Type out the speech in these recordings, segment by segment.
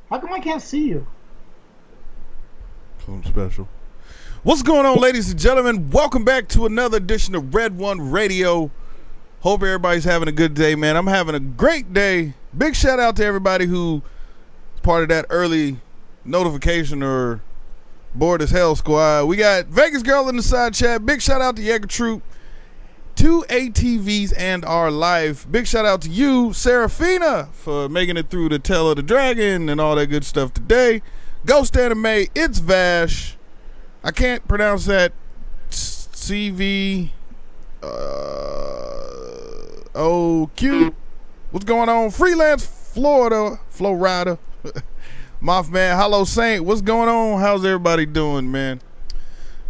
How come I can't see you? Something special. What's going on, ladies and gentlemen? Welcome back to another edition of Red One Radio. Hope everybody's having a good day, man. I'm having a great day. Big shout out to everybody who is part of that early notification or bored as hell squad. We got Vegas Girl in the side chat. Big shout out to Jäger Troop, 2 ATVs and our life. Big shout out to you, Serafina, for making it through the Tail of the Dragon and all that good stuff today. Ghost Anime, it's Vash. I can't pronounce that. CV OQ. What's going on? Freelance Florida, Florida. Mothman, Hollow Saint. What's going on? How's everybody doing, man?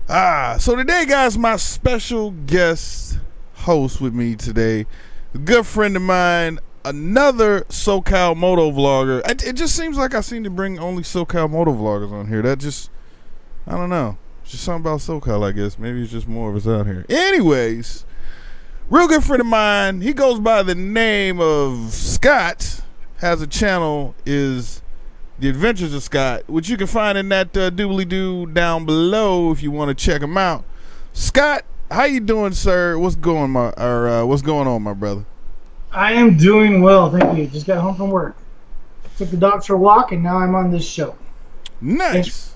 So today, guys, my special guest host with me today, a good friend of mine, another SoCal moto vlogger. It just seems like I seem to bring only SoCal moto vloggers on here. That just, I don't know. It's just something about SoCal, I guess. Maybe it's just more of us out here. Anyways, real good friend of mine. He goes by the name of Scott. Has a channel, is The Adventures of Scott, which you can find in that doobly-doo down below if you want to check him out. Scott, how you doing, sir? What's going on, my brother? I am doing well, thank you. Just got home from work. Took the dogs for a walk, and now I'm on this show. Nice.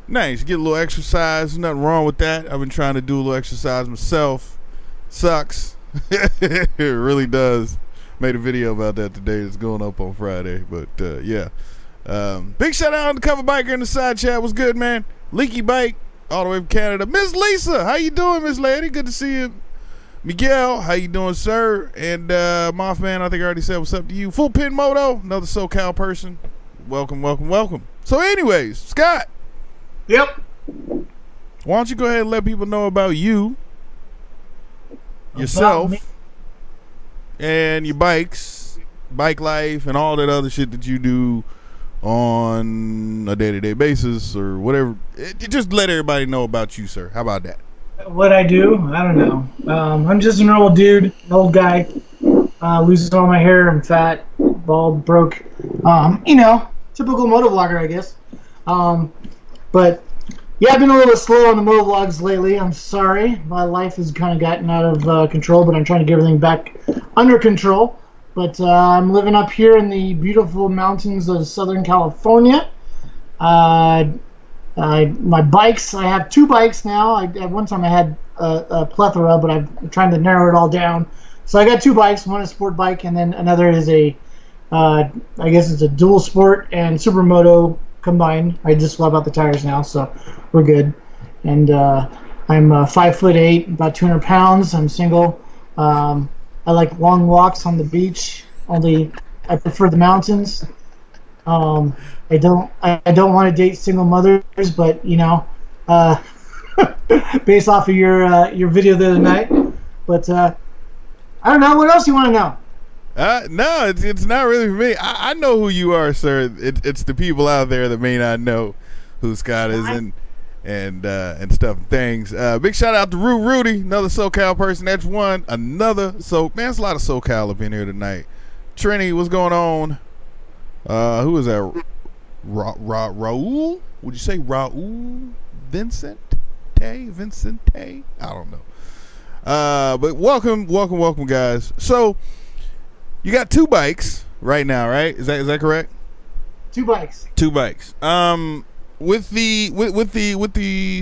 Nice. Get a little exercise. Nothing wrong with that. I've been trying to do a little exercise myself. Sucks. It really does. Made a video about that today. It's going up on Friday. But, yeah. Big shout out to Cover Biker in the side chat. What's good, man? Leaky Bike, all the way from Canada. Miss Lisa, how you doing, Miss Lady? Good to see you. Miguel, how you doing, sir? And Mothman, I think I already said what's up to you. Full Pin Moto, another SoCal person. Welcome, welcome, welcome. So anyways, Scott. Yep. Why don't you go ahead and let people know about you, yourself, and your bikes, bike life, and all that other shit that you do on a day-to-day basis or whatever. Just let everybody know about you, sir. How about that? What I do? I don't know. I'm just a normal dude, an old guy. Losing all my hair. I'm fat, bald, broke. You know, typical motovlogger, I guess. But yeah, I've been a little slow on the motovlogs lately. I'm sorry. My life has kind of gotten out of control, but I'm trying to get everything back under control. But I'm living up here in the beautiful mountains of Southern California. My bikes, I have 2 bikes now. At one time I had a plethora, but I'm trying to narrow it all down. So I got 2 bikes. One is a sport bike, and then another is a, I guess it's a dual sport and supermoto combined. I just swap out the tires now, so we're good. And I'm 5'8", about 200 pounds. I'm single. I like long walks on the beach. Only I prefer the mountains. I don't want to date single mothers, but you know, based off of your video the other night. But I don't know. What else you want to know? No, it's not really for me. I know who you are, sir. It's the people out there that may not know who Scott is and stuff and things. Big shout out to Rudy, another SoCal person. That's one. Another. So man, it's a lot of SoCal up in here tonight. Trini, what's going on? Who is that? Raul? Would you say Raul? Vincent? I don't know. But welcome, guys. So you got 2 bikes right now, right? Is that correct? 2 bikes. 2 bikes. With the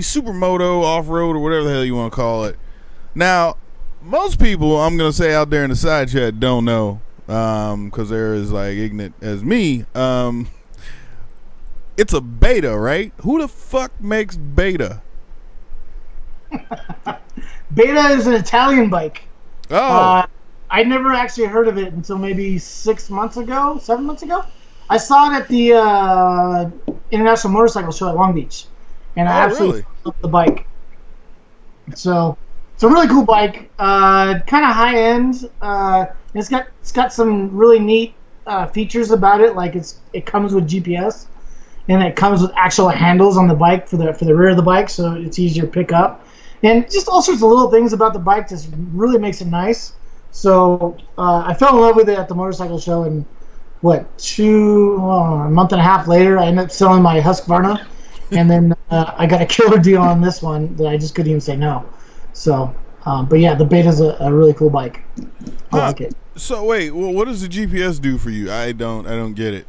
supermoto off-road or whatever the hell you want to call it. Now, most people, I'm gonna say out there in the side chat, don't know, because they're as like ignorant as me. It's a beta, right? Who the fuck makes beta? Beta is an Italian bike. Oh. I never actually heard of it until maybe 7 months ago. I saw it at the International Motorcycle Show at Long Beach, and I absolutely loved the bike. So it's a really cool bike, kind of high end. It's got some really neat features about it, like it comes with GPS, and it comes with actual handles on the bike for the rear of the bike, so it's easier to pick up, and just all sorts of little things about the bike just really makes it nice. So I fell in love with it at the motorcycle show, and a month and a half later, I ended up selling my Husqvarna, and then I got a killer deal on this one that I just couldn't even say no. So, but yeah, the Beta's a really cool bike. I like it. So wait, well, what does the GPS do for you? I don't get it.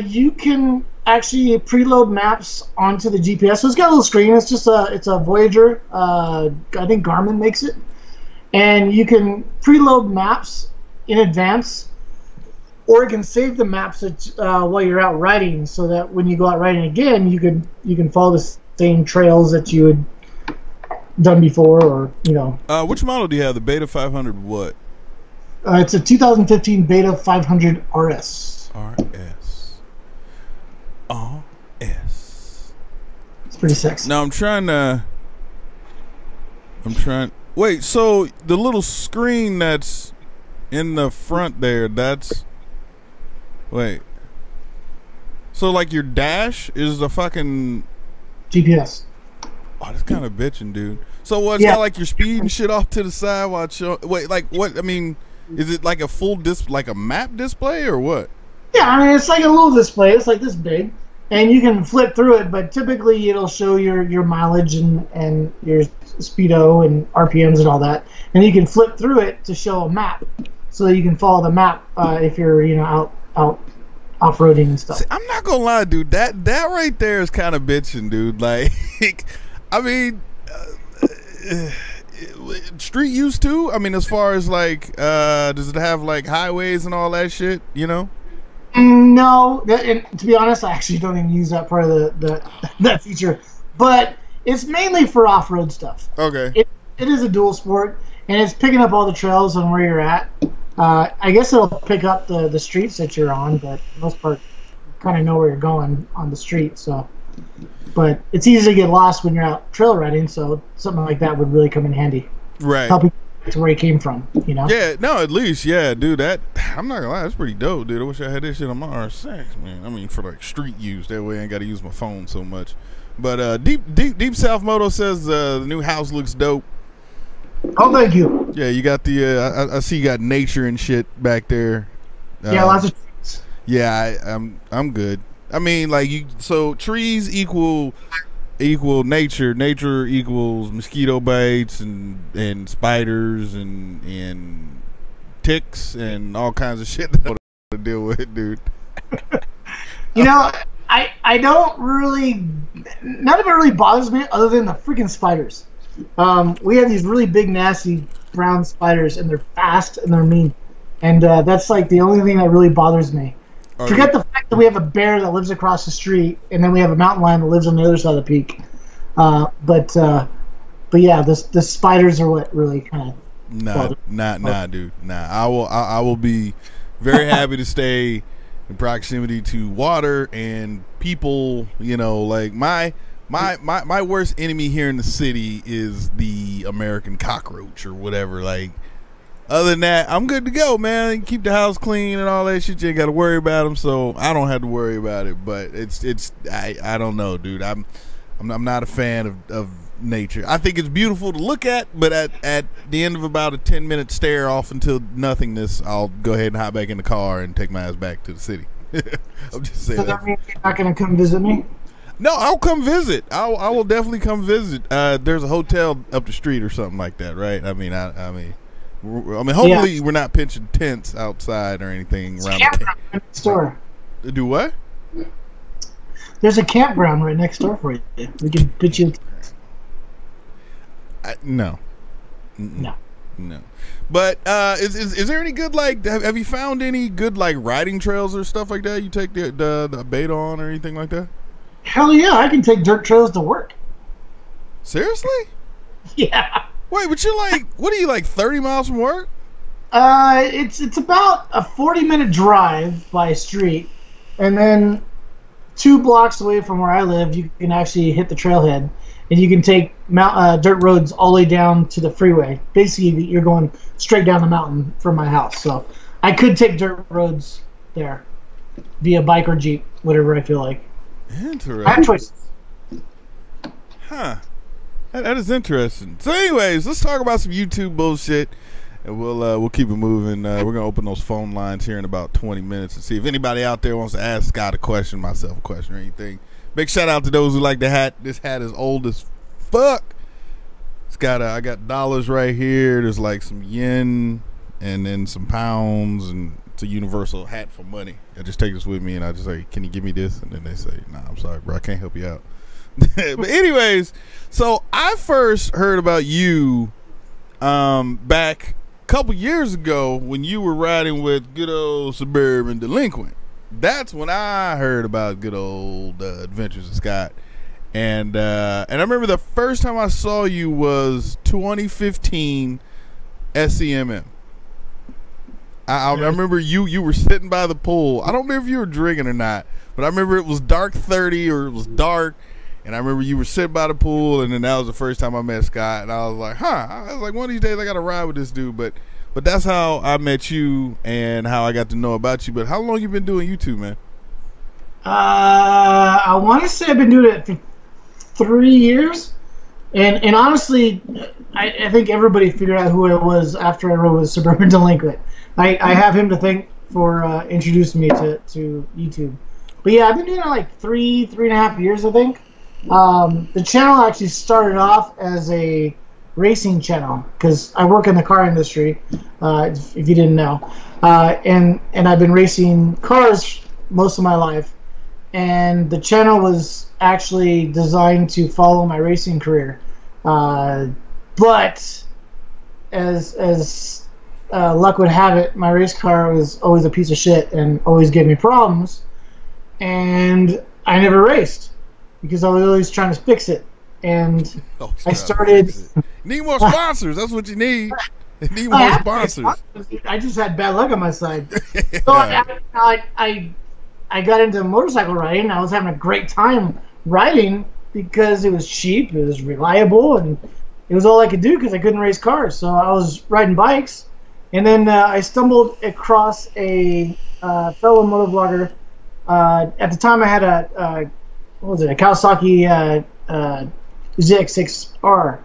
You can actually preload maps onto the GPS. So it's got a little screen. It's just it's a Voyager. I think Garmin makes it, and you can preload maps in advance, or it can save the maps while you're out riding, so that when you go out riding again, you can follow the same trails that you had done before, or you know. Which model do you have? The Beta 500 what? It's a 2015 Beta 500 RS. RS. It's pretty sexy. Now I'm trying. Wait, so the little screen that's in the front there, that's. Wait. So like your dash is the fucking GPS. Oh, that's kind of bitching, dude. So what? It's got like your speed and shit off to the side while it's showing. Wait, like what? I mean, is it like a full like a map display or what? Yeah, I mean it's like a little display. It's like this big, and you can flip through it. But typically, it'll show your mileage and your speedo and RPMs and all that. And you can flip through it to show a map, so that you can follow the map if you're out off-roading and stuff. See, I'm not gonna lie, dude. That right there is kind of bitching, dude. Like, I mean, street use too. I mean, as far as like, does it have like highways and all that shit? You know? No, and to be honest, I actually don't even use that part of that feature. But it's mainly for off-road stuff. Okay. It is a dual sport, and it's picking up all the trails on where you're at. I guess it'll pick up the streets that you're on, but for the most part, you kind of know where you're going on the street. So, but it's easy to get lost when you're out trail riding, so something like that would really come in handy. Right. Help you get to where you came from, you know? Yeah, no, at least, yeah, dude, that, I'm not gonna lie, that's pretty dope, dude. I wish I had this shit on my R6, man. I mean, for like street use, that way I ain't gotta use my phone so much. But Deep South Moto says the new house looks dope. Oh, thank you. Yeah, you got the I see you got nature and shit back there. Yeah, lots of trees. Yeah, I'm good. I mean, like so trees equal nature. Nature equals mosquito bites and spiders and ticks and all kinds of shit that I want to deal with, dude. You know, I don't really, none of it really bothers me other than the freaking spiders. We have these really big, nasty brown spiders, and they're fast and they're mean. And that's like the only thing that really bothers me. Forget the fact that we have a bear that lives across the street, and then we have a mountain lion that lives on the other side of the peak. But yeah, the spiders are what really kind of. Nah, dude. Nah, I will be very happy to stay in proximity to water and people. You know, like my worst enemy here in the city is the American cockroach or whatever. Like, other than that, I'm good to go, man. Keep the house clean and all that shit. You ain't got to worry about them, so I don't have to worry about it. But I don't know, dude. I'm not a fan of nature. I think it's beautiful to look at, but at the end of about a 10-minute stare off into nothingness, I'll go ahead and hop back in the car and take my ass back to the city. I'm just saying. So that means you're not going to come visit me? No, I'll come visit. I will definitely come visit. There's a hotel up the street or something like that, right? I mean, hopefully we're not pitching tents outside or anything around the next door. Do what? There's a campground right next door for you. We can pitch you. No. No. But is there any good, like, have you found any good, like, riding trails or stuff like that you take the Beta on or anything like that? Hell yeah, I can take dirt trails to work. Seriously? Yeah. Wait, but you're like, what are you, like 30 miles from work? It's about a 40-minute drive by street, and then 2 blocks away from where I live, you can actually hit the trailhead, and you can take dirt roads all the way down to the freeway. Basically, you're going straight down the mountain from my house. So I could take dirt roads there via bike or Jeep, whatever I feel like. Interesting. I have choices. Huh. That is interesting. So anyways, let's talk about some YouTube bullshit. And we'll keep it moving. We're gonna open those phone lines here in about 20 minutes and see if anybody out there wants to ask Scott a question, myself a question, or anything. Big shout out to those who like the hat. This hat is old as fuck. It's got I got dollars right here. There's like some yen and then some pounds, and it's a universal hat for money. I just take this with me and I just say, "Can you give me this?" And then they say, "Nah, I'm sorry, bro, I can't help you out." But anyways, so I first heard about you back a couple years ago when you were riding with good old Suburban Delinquent. That's when I heard about good old Adventures of Scott. And I remember the first time I saw you was 2015 SEMM. I remember you were sitting by the pool. I don't remember if you were drinking or not, but I remember it was dark 30 or it was dark, and I remember you were sitting by the pool, and then that was the first time I met Scott, and I was like, I was like, one of these days I got to ride with this dude. But that's how I met you and how I got to know about you. But how long you been doing YouTube, man? I want to say I've been doing it for 3 years, and honestly, I think everybody figured out who I was after I rode with Suburban Delinquent. I have him to thank for introducing me to YouTube. But yeah, I've been doing it like three and a half years, I think. The channel actually started off as a racing channel because I work in the car industry, if you didn't know, and I've been racing cars most of my life. And the channel was actually designed to follow my racing career, but as luck would have it, my race car was always a piece of shit and always gave me problems, and I never raced because I was always trying to fix it. And I started. Need more sponsors. That's what you need. You need more sponsors. I just had bad luck on my side. So I got into motorcycle riding. I was having a great time riding because it was cheap, it was reliable, and it was all I could do because I couldn't race cars. So I was riding bikes, and then I stumbled across a fellow motovlogger. At the time, I had a Kawasaki ZX6R,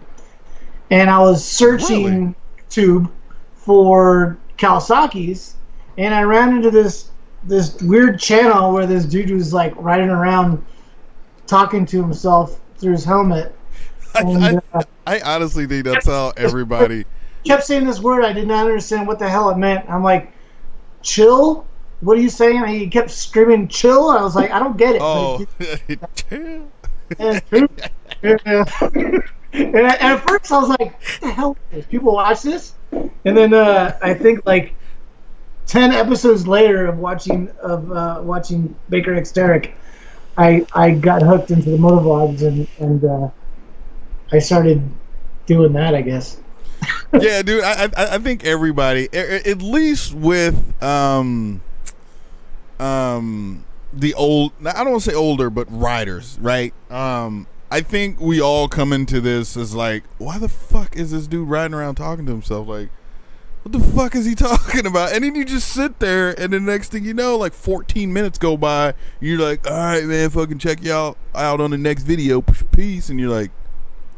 and I was searching YouTube for Kawasaki's, and I ran into this weird channel where this dude was like riding around talking to himself through his helmet. And, I honestly think that's how everybody kept saying this word. I did not understand what the hell it meant. I'm like, chill? What are you saying? And he kept screaming, chill? I was like, I don't get it. Oh, chill. And at first I was like, what the hell is this? People watch this? And then I think like 10 episodes later of watching Baker X Derrick, I got hooked into the motovlogs and I started doing that, I guess. Yeah, dude, I think everybody, at least with the old, I don't want to say older, but riders, right? I think we all come into this as like, why the fuck is this dude riding around talking to himself? Like, what the fuck is he talking about? And then you just sit there, and the next thing you know, like 14 minutes go by, and you're like, all right, man, fucking check y'all out on the next video, peace. And you're like,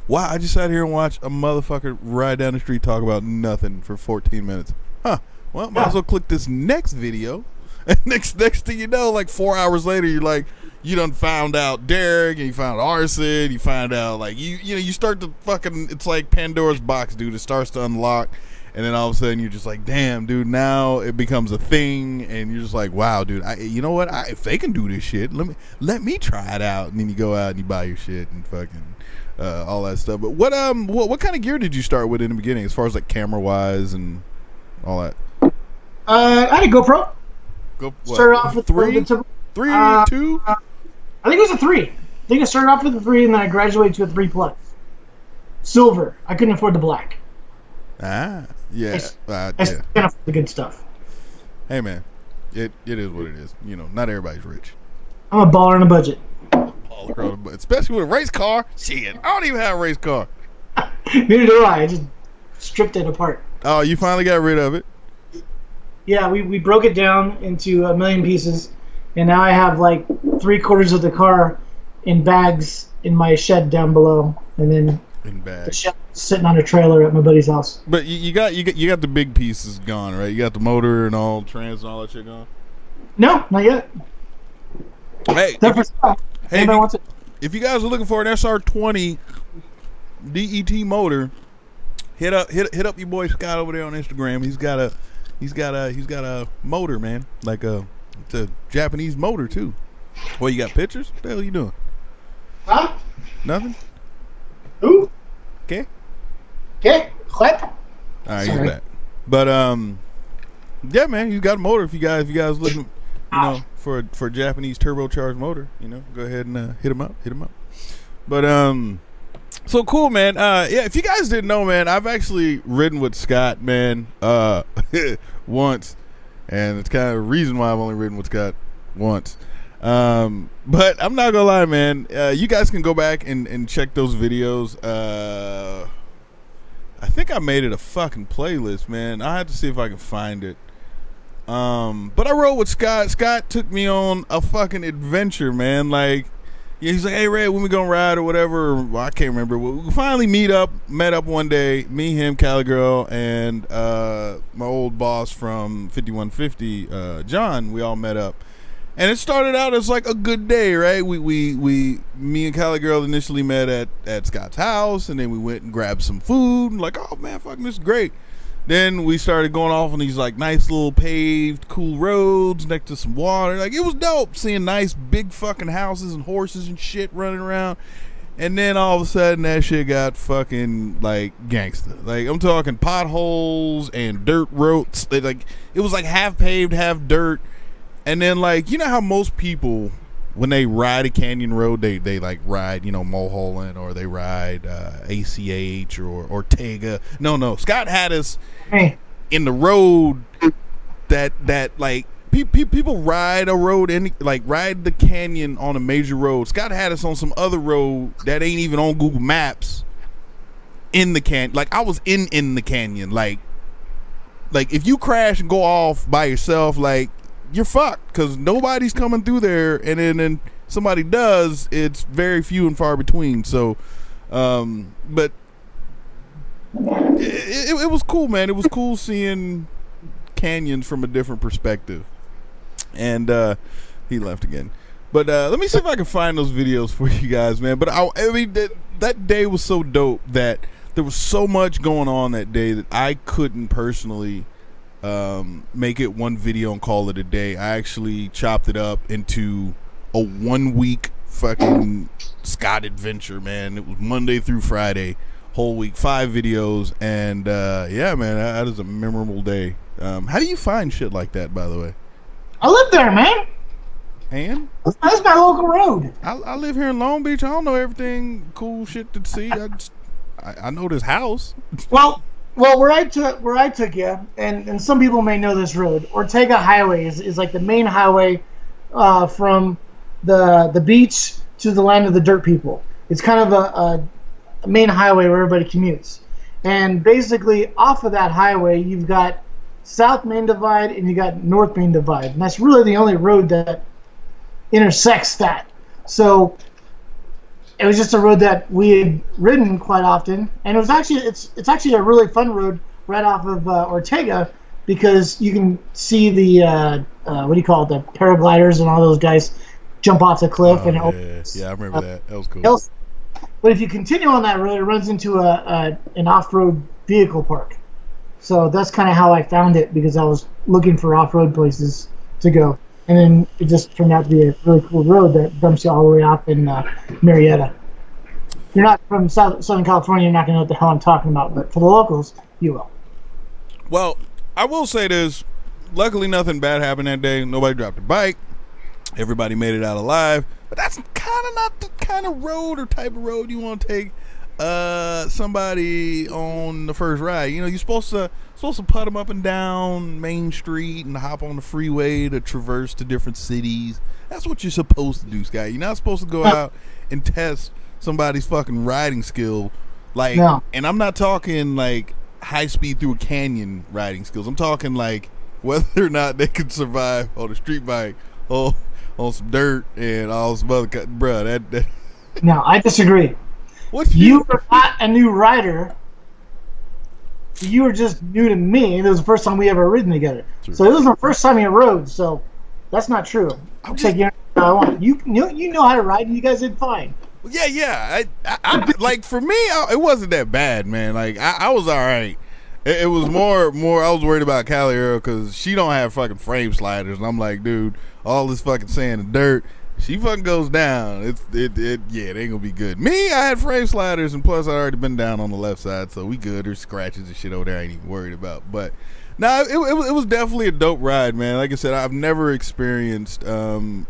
wow, I just sat here and watched a motherfucker ride down the street talk about nothing for 14 minutes. Huh, well, might as well click this next video. And next thing you know, like 4 hours later, you're like, you done found out Derek, and you found Arson, you find out, like, you know, you start to fucking, it's like Pandora's box, dude. It starts to unlock. And then all of a sudden you're just like, damn, dude, now it becomes a thing, and you're just like, wow, dude, you know what? If they can do this shit, let me try it out. And then you go out and you buy your shit and fucking all that stuff. But what kind of gear did you start with in the beginning, as far as like camera wise and all that? I had a GoPro. Started off with 3, 2. I think it was a 3. I think I started off with a 3, and then I graduated to a 3+. Silver. I couldn't afford the black. Ah, yeah. I can't afford the good stuff. Hey, man, it is what it is. You know, not everybody's rich. I'm a baller on a budget. Especially with a race car. Shit, I don't even have a race car. Neither do I. I just stripped it apart. Oh, you finally got rid of it? Yeah, we broke it down into a million pieces, and now I have like 3/4 of the car in bags in my shed down below, and then in bags. Sitting on a trailer at my buddy's house. But you got the big pieces gone, right? You got the motor and all trans and all that shit gone. No, not yet. Hey, if you guys are looking for an SR20 DET motor, hit up your boy Scott over there on Instagram. He's got a motor, man. Like it's a Japanese motor too. Well, you got pictures? What the hell are you doing? Huh? Nothing? Who? Okay. Okay. What? All right, he's back. But yeah, man, you got a motor. If you guys looking, for a Japanese turbocharged motor, go ahead and hit him up. But so cool, man. Yeah, if you guys didn't know, man, I've actually ridden with Scott, man, once, and it's kind of a reason why I've only ridden with Scott once. But I'm not gonna lie, man. You guys can go back and check those videos. I think I made it a fucking playlist, man. I have to see if I can find it. But I rode with Scott. Scott took me on a fucking adventure, man. Like, yeah, he's like, "Hey, Red, when we gonna ride or whatever?" Well, I can't remember. We finally met up one day. Me, him, Cali Girl, and my old boss from 5150, John. We all met up. And it started out as like a good day, right? Me and Cali Girl initially met at Scott's house, and then we went and grabbed some food. And like, oh man, fucking this is great. Then we started going off on these like nice little paved, cool roads next to some water. Like, it was dope seeing nice big fucking houses and horses and shit running around. And then all of a sudden that shit got fucking like gangster. Like, I'm talking potholes and dirt roads. Like, it was like half paved, half dirt. And then, like, you know how most people, when they ride a canyon road, they like ride, Mulholland, or they ride ACH or Ortega. No. Scott had us in the road that like people ride a road and like ride the canyon on a major road. Scott had us on some other road that ain't even on Google Maps in the canyon. Like, I was in the canyon. Like if you crash and go off by yourself, like, you're fucked, because nobody's coming through there, and then somebody does, it's very few and far between. So but it was cool, man. It was cool seeing canyons from a different perspective. And he left again, but let me see if I can find those videos for you guys, man. But I mean, that day was so dope that there was so much going on that day that I couldn't personally make it one video and call it a day. I actually chopped it up into a 1 week fucking Scott adventure, man. It was Monday through Friday, whole week, 5 videos, and yeah, man, that is a memorable day. How do you find shit like that, by the way? I live there, man. And that's my local road. I live here in Long Beach. I don't know everything cool shit to see. I know this house. Well, where I took you, and some people may know this road, Ortega Highway is like the main highway from the beach to the land of the dirt people. It's kind of a main highway where everybody commutes. And basically, off of that highway, you've got South Main Divide and you got North Main Divide. And that's really the only road that intersects that. So it was just a road that we had ridden quite often, and it was actually it's actually a really fun road right off of Ortega, because you can see the what do you call it, the paragliders and all those guys jump off the cliff. Oh, and yeah, I remember that. That was cool. But if you continue on that road, it runs into an off-road vehicle park. So that's kind of how I found it, because I was looking for off-road places to go. And then it just turned out to be a really cool road that dumps you all the way off in Marietta. If you're not from Southern California, you're not going to know what the hell I'm talking about. But for the locals, you will. Well, I will say this. Luckily, nothing bad happened that day. Nobody dropped a bike. Everybody made it out alive. But that's kind of not the kind of road or type of road you want to take somebody on the first ride. You're supposed to put them up and down Main Street and hop on the freeway to traverse to different cities. That's what you're supposed to do, Scott. You're not supposed to go out and test somebody's fucking riding skill. Like, no. And I'm not talking like high speed through a canyon riding skills. I'm talking like whether or not they can survive on a street bike, on some dirt and all some other bruh. That No, I disagree. You were not a new rider. You were just new to me. It was the first time we ever ridden together. True. So it was the first time you rode. So that's not true. I'll take you I want. You know how to ride, and you guys did fine. Yeah. I like for me, it wasn't that bad, man. Like I was all right. It was more. I was worried about Callie Earl because she don't have fucking frame sliders, and I'm like, dude, all this fucking sand and dirt. She fucking goes down. It ain't gonna be good. Me, I had frame sliders, and plus I already been down on the left side, so we good. There's scratches and shit over there I ain't even worried about. But no, it was definitely a dope ride, man. Like I said, I've never experienced. To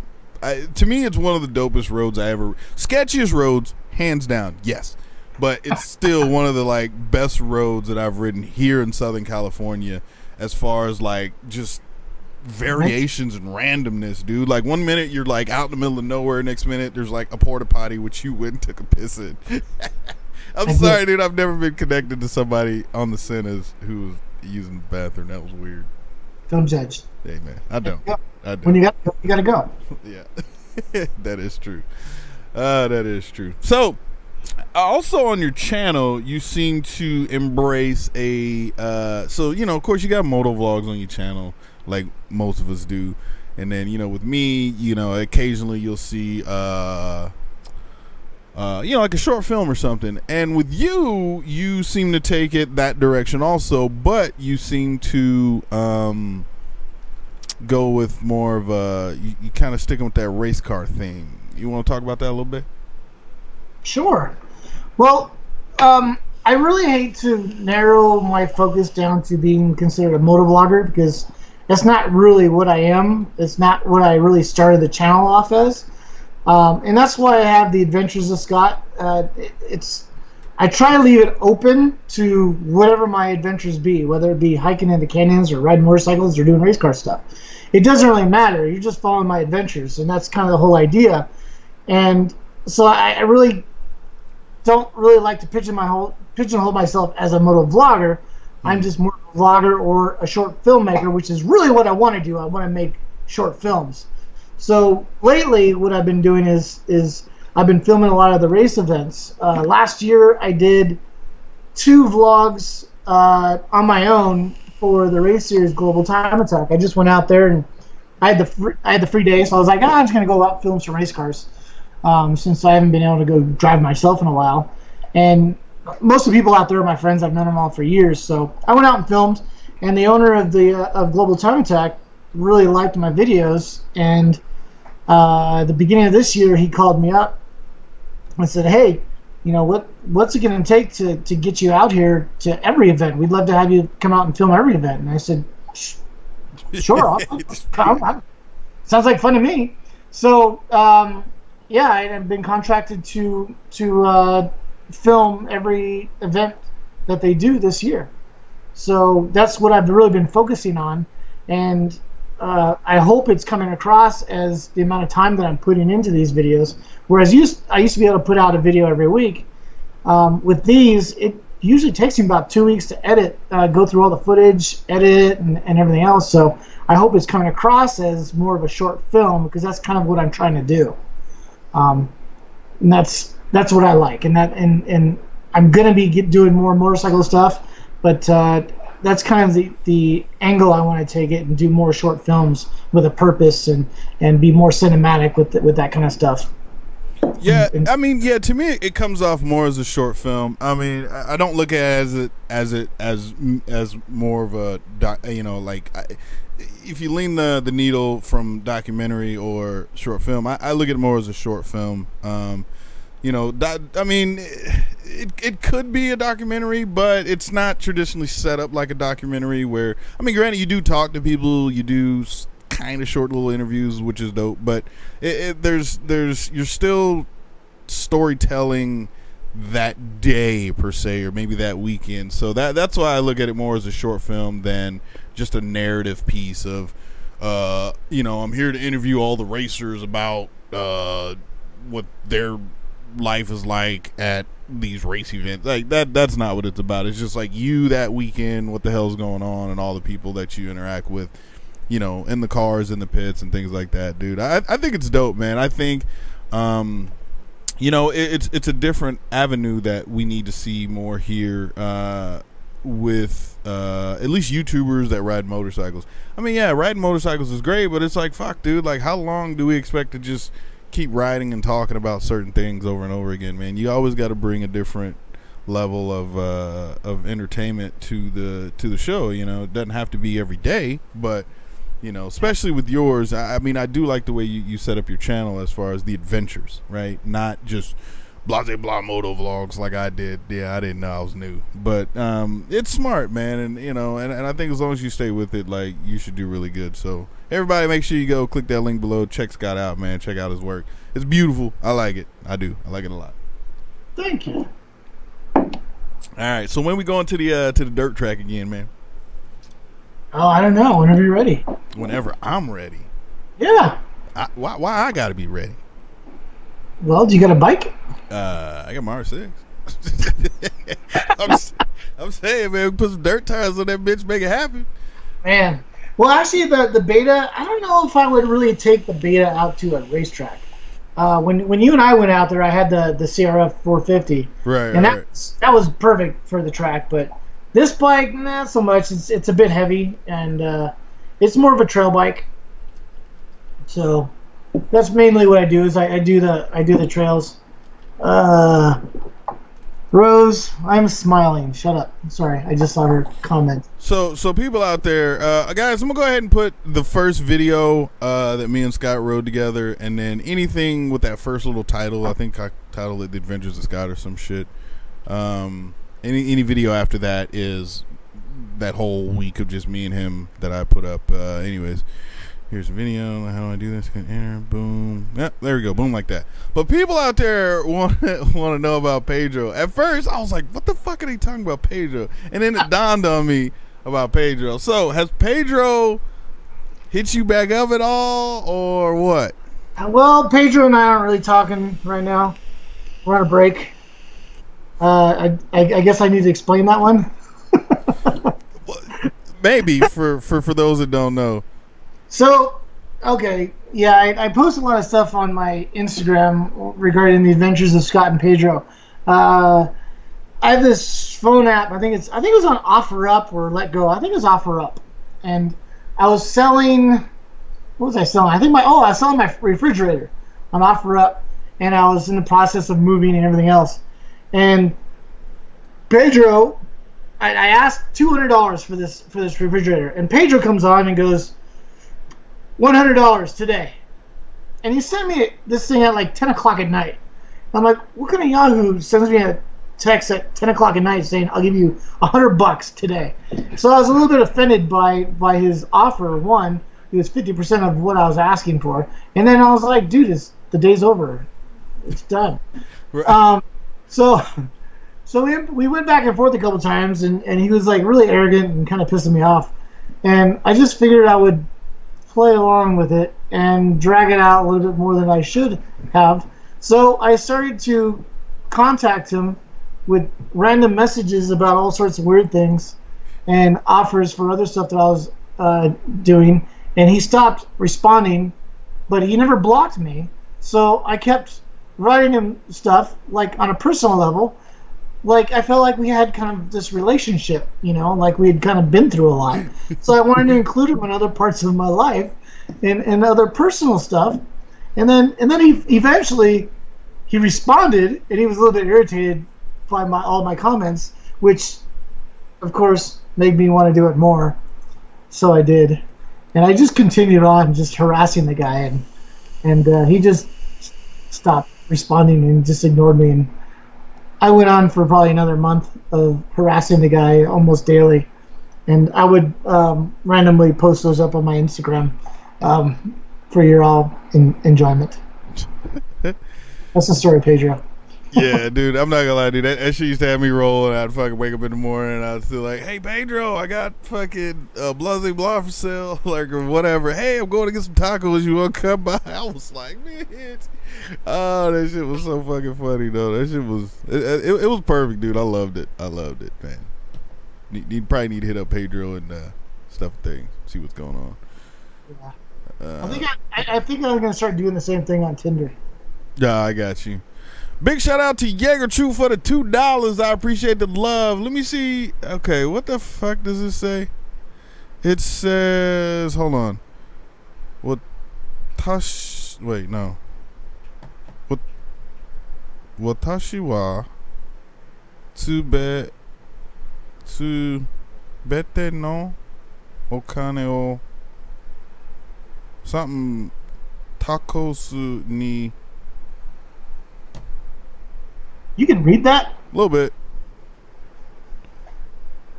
me, it's one of the dopest roads I ever. Sketchiest roads, hands down, yes. But it's still one of the like best roads that I've ridden here in Southern California, as far as like just variations and randomness, dude. Like 1 minute you're like out in the middle of nowhere, next minute there's like a porta potty which you went and took a piss in. I'm sorry, dude. I've never been connected to somebody on the Sennas who was using the bathroom. That was weird. Don't judge. Hey man, I don't. When you gotta go. Yeah, that is true. That is true. So. Also on your channel, you seem to embrace a so you know, of course you got moto vlogs on your channel like most of us do, and then you know with me, you know, occasionally you'll see you know, like a short film or something, and with you seem to take it that direction also, but you seem to go with more of a you kind of sticking with that race car thing. You want to talk about that a little bit? Sure. Well, I really hate to narrow my focus down to being considered a motovlogger because that's not really what I am. It's not what I really started the channel off as. And that's why I have the Adventures of Scott. I try to leave it open to whatever my adventures be, whether it be hiking in the canyons or riding motorcycles or doing race car stuff. It doesn't really matter. You're just following my adventures, and that's kind of the whole idea. And so I really don't really like to pigeonhole myself as a moto vlogger. I'm just more a vlogger or a short filmmaker, which is really what I want to do. I want to make short films. So lately, what I've been doing is I've been filming a lot of the race events. Last year, I did 2 vlogs on my own for the race series Global Time Attack. I just went out there and I had the free day, so I was like, I'm just gonna go out and film some race cars. Since I haven't been able to go drive myself in a while. And most of the people out there are my friends. I've known them all for years. So I went out and filmed, and the owner of of Global Time Attack really liked my videos. And at the beginning of this year, he called me up and said, hey, you know, what's it going to take to get you out here to every event? We'd love to have you come out and film every event. And I said, sure, I'll come. Sounds like fun to me. So, yeah, I've been contracted to film every event that they do this year. So that's what I've really been focusing on, and I hope it's coming across as the amount of time that I'm putting into these videos. Whereas I used to be able to put out a video every week. With these, it usually takes me about 2 weeks to edit, go through all the footage, edit, and everything else. So I hope it's coming across as more of a short film, because that's kind of what I'm trying to do. And that's what I like, and I'm gonna be doing more motorcycle stuff, but that's kind of the angle I want to take it, and do more short films with a purpose, and be more cinematic with that kind of stuff. Yeah, I mean, yeah, to me it comes off more as a short film. I mean, I don't look at it as more of a you know, like if you lean the needle from documentary or short film, I look at it more as a short film. You know, I mean, it could be a documentary, but it's not traditionally set up like a documentary. Where, I mean, granted, you do talk to people, you do kind of short little interviews, which is dope, but you're still storytelling that day per se, or maybe that weekend. So that's why I look at it more as a short film than just a narrative piece of you know, I'm here to interview all the racers about what their life is like at these race events. Like that's not what it's about. It's just like you that weekend, what the hell's going on, and all the people that you interact with, you know, in the cars, in the pits, and things like that, dude. I think it's dope, man. I think you know, it's a different avenue that we need to see more here with at least YouTubers that ride motorcycles. I mean, yeah, riding motorcycles is great, but it's like, fuck, dude, like, how long do we expect to just keep riding and talking about certain things over and over again, man? You always got to bring a different level of entertainment to the show. You know, it doesn't have to be every day, but you know, especially with yours, I mean, I do like the way you set up your channel as far as the adventures, right? Not just blase blah moto vlogs like I did. Yeah, I didn't know I was new, but it's smart, man. And you know, and I think as long as you stay with it, like, you should do really good. So everybody, make sure you go click that link below, check Scott out, man. Check out his work. It's beautiful. I like it. I like it a lot. Thank you. All right, so when we going to the dirt track again, man? Oh, I don't know. Whenever you're ready. Whenever I'm ready. Yeah. Why I gotta be ready? Well, do you got a bike? I got my R6. I'm saying, man, put some dirt tires on that bitch, make it happen. Man. Well, actually, the Beta, I don't know if I would really take the Beta out to a racetrack. When you and I went out there, I had the CRF 450. Right. And that was perfect for the track, but this bike, not so much. It's a bit heavy, and it's more of a trail bike. So that's mainly what I do. Is I do the trails. Rose, I'm smiling. Shut up. Sorry, I just saw her comment. So people out there, guys, I'm gonna go ahead and put the first video that me and Scott rode together, and then anything with that first little title. I think I titled it "The Adventures of Scott" or some shit. Any video after that is that whole week of just me and him that I put up. Anyways, here's a video. How do I do this? Enter, boom. Yep, there we go. Boom, like that. But people out there want to know about Pedro. At first, I was like, what the fuck are they talking about Pedro? And then it dawned on me about Pedro. So, has Pedro hit you back up at all, or what? Well, Pedro and I aren't really talking right now. We're on a break. I guess I need to explain that one. Maybe for those that don't know. So, okay, yeah, I post a lot of stuff on my Instagram regarding the adventures of Scott and Pedro. I have this phone app. I think it was on OfferUp or Let Go. I think it was OfferUp, and I was selling. What was I selling? I was selling my refrigerator on OfferUp, and I was in the process of moving and everything else. And Pedro, I asked $200 for this refrigerator, and Pedro comes on and goes, $100 today. And he sent me this thing at like 10 o'clock at night. I'm like, what kind of Yahoo sends me a text at 10 o'clock at night saying, I'll give you $100 today? So I was a little bit offended by his offer. One, it was 50% of what I was asking for. And then I was like, dude, the day's over. It's done. Right. So we went back and forth a couple times, and he was like really arrogant and kind of pissing me off. And I just figured I would play along with it and drag it out a little bit more than I should have. So I started to contact him with random messages about all sorts of weird things and offers for other stuff that I was doing. And he stopped responding, but he never blocked me. So I kept writing him stuff, like on a personal level. Like I felt like we had kind of this relationship, you know, like we had kind of been through a lot. So I wanted to include him in other parts of my life and other personal stuff. And then he eventually responded, and he was a little bit irritated by all my comments, which of course made me want to do it more. So I did, and I just continued on just harassing the guy, and he just stopped responding and just ignored me. And I went on for probably another month of harassing the guy almost daily, and I would randomly post those up on my Instagram for your all enjoyment. That's the story, Pedro. Yeah, dude, I'm not gonna lie, dude. That shit used to have me roll, and I'd fucking wake up in the morning, and I'd still like, hey, Pedro, I got fucking blase blah for sale, like, or whatever. Hey, I'm going to get some tacos. You want to come by? I was like, man, oh, that shit was so fucking funny, though. That shit was, it was perfect, dude. I loved it, man. You probably need to hit up Pedro and stuff things, see what's going on. Yeah. I think I'm gonna start doing the same thing on Tinder. Yeah, I got you. Big shout out to Jaeger True for the $2. I appreciate the love. Let me see. Okay, what the fuck does it say? It says, hold on. What? Wait, no. What? Watashi wa tsubete no okane o something tacos ni. You can read that? A little bit.